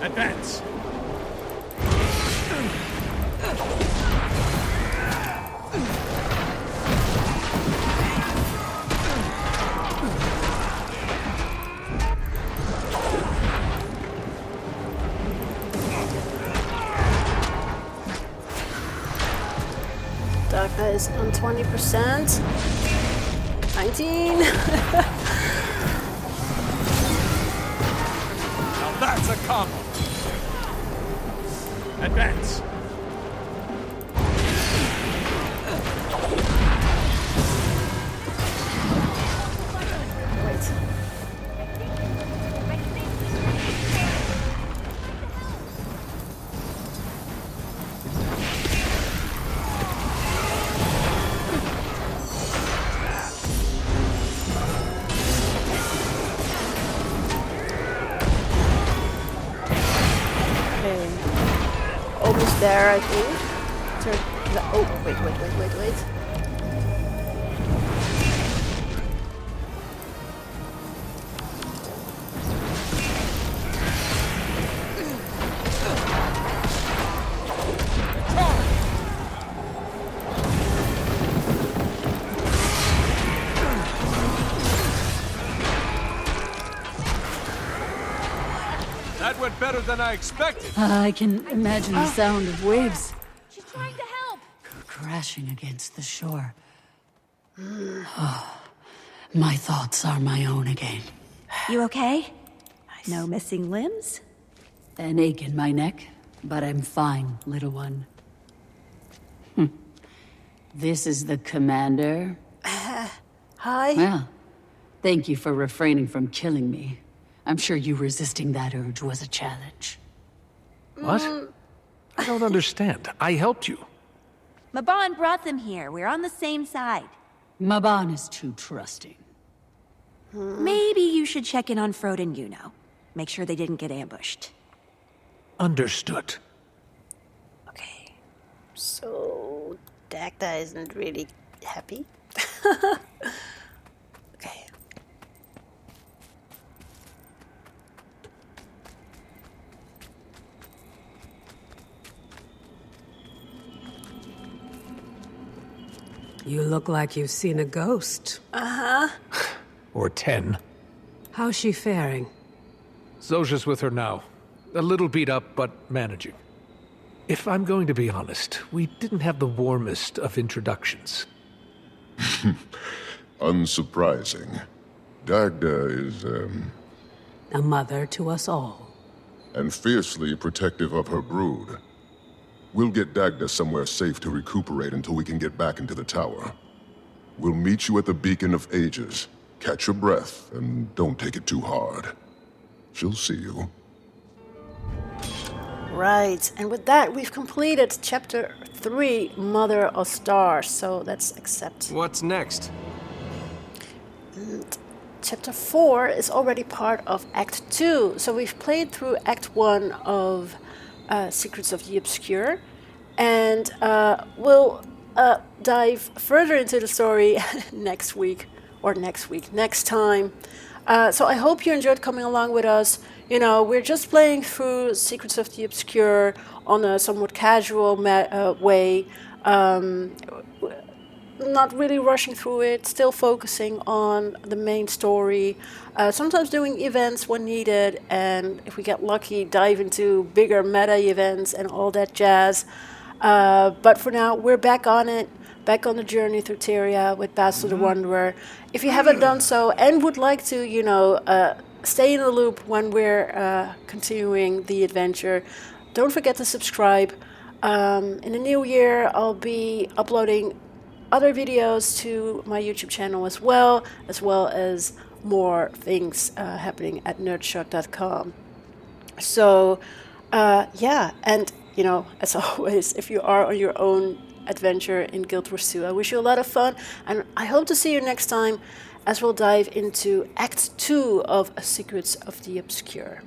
Advance! Dagda is on 20%. 19. Now that's a combo! Advance! Almost there, I think. Oh, wait. That went better than I expected. I can imagine the sound of waves She's trying to help. crashing against the shore. My thoughts are my own again. You okay? No missing limbs? An ache in my neck, but I'm fine, little one. This is the commander. Hi. Well, thank you for refraining from killing me. I'm sure you resisting that urge was a challenge. What? I don't understand. I helped you. Maban brought them here. We're on the same side. Maban is too trusting. Maybe you should check in on Frode and Yuno. Make sure they didn't get ambushed. Understood. Okay. So, Dagda isn't really happy. Okay. You look like you've seen a ghost. Uh-huh. Or 10. How's she faring? Zosia's with her now. A little beat up, but managing. If I'm going to be honest, we didn't have the warmest of introductions. Unsurprising. Dagda is, A mother to us all. and fiercely protective of her brood. We'll get Dagda somewhere safe to recuperate until we can get back into the tower. We'll meet you at the Beacon of Ages. Catch your breath, and don't take it too hard. She'll see you. Right, and with that, we've completed Chapter 3, Mother of Stars, so let's accept. What's next? And Chapter 4 is already part of Act 2, so we've played through Act 1 of Secrets of the Obscure, and we'll dive further into the story next time. So I hope you enjoyed coming along with us. You know, we're just playing through Secrets of the Obscure on a somewhat casual way. Not really rushing through it, still focusing on the main story. Sometimes doing events when needed, and if we get lucky, dive into bigger meta events and all that jazz. But for now, we're back on it, back on the journey through TYRIA with Basil the Wanderer. If you haven't done so and would like to, you know, stay in the loop when we're continuing the adventure, don't forget to subscribe. In the new year, I'll be uploading other videos to my YouTube channel as well as more things happening at NERDSHOCK.com. So, yeah, and, you know, as always, if you are on your own adventure in Guild Wars 2, I wish you a lot of fun, and I hope to see you next time as we'll dive into Act 2 of Secrets of the Obscure.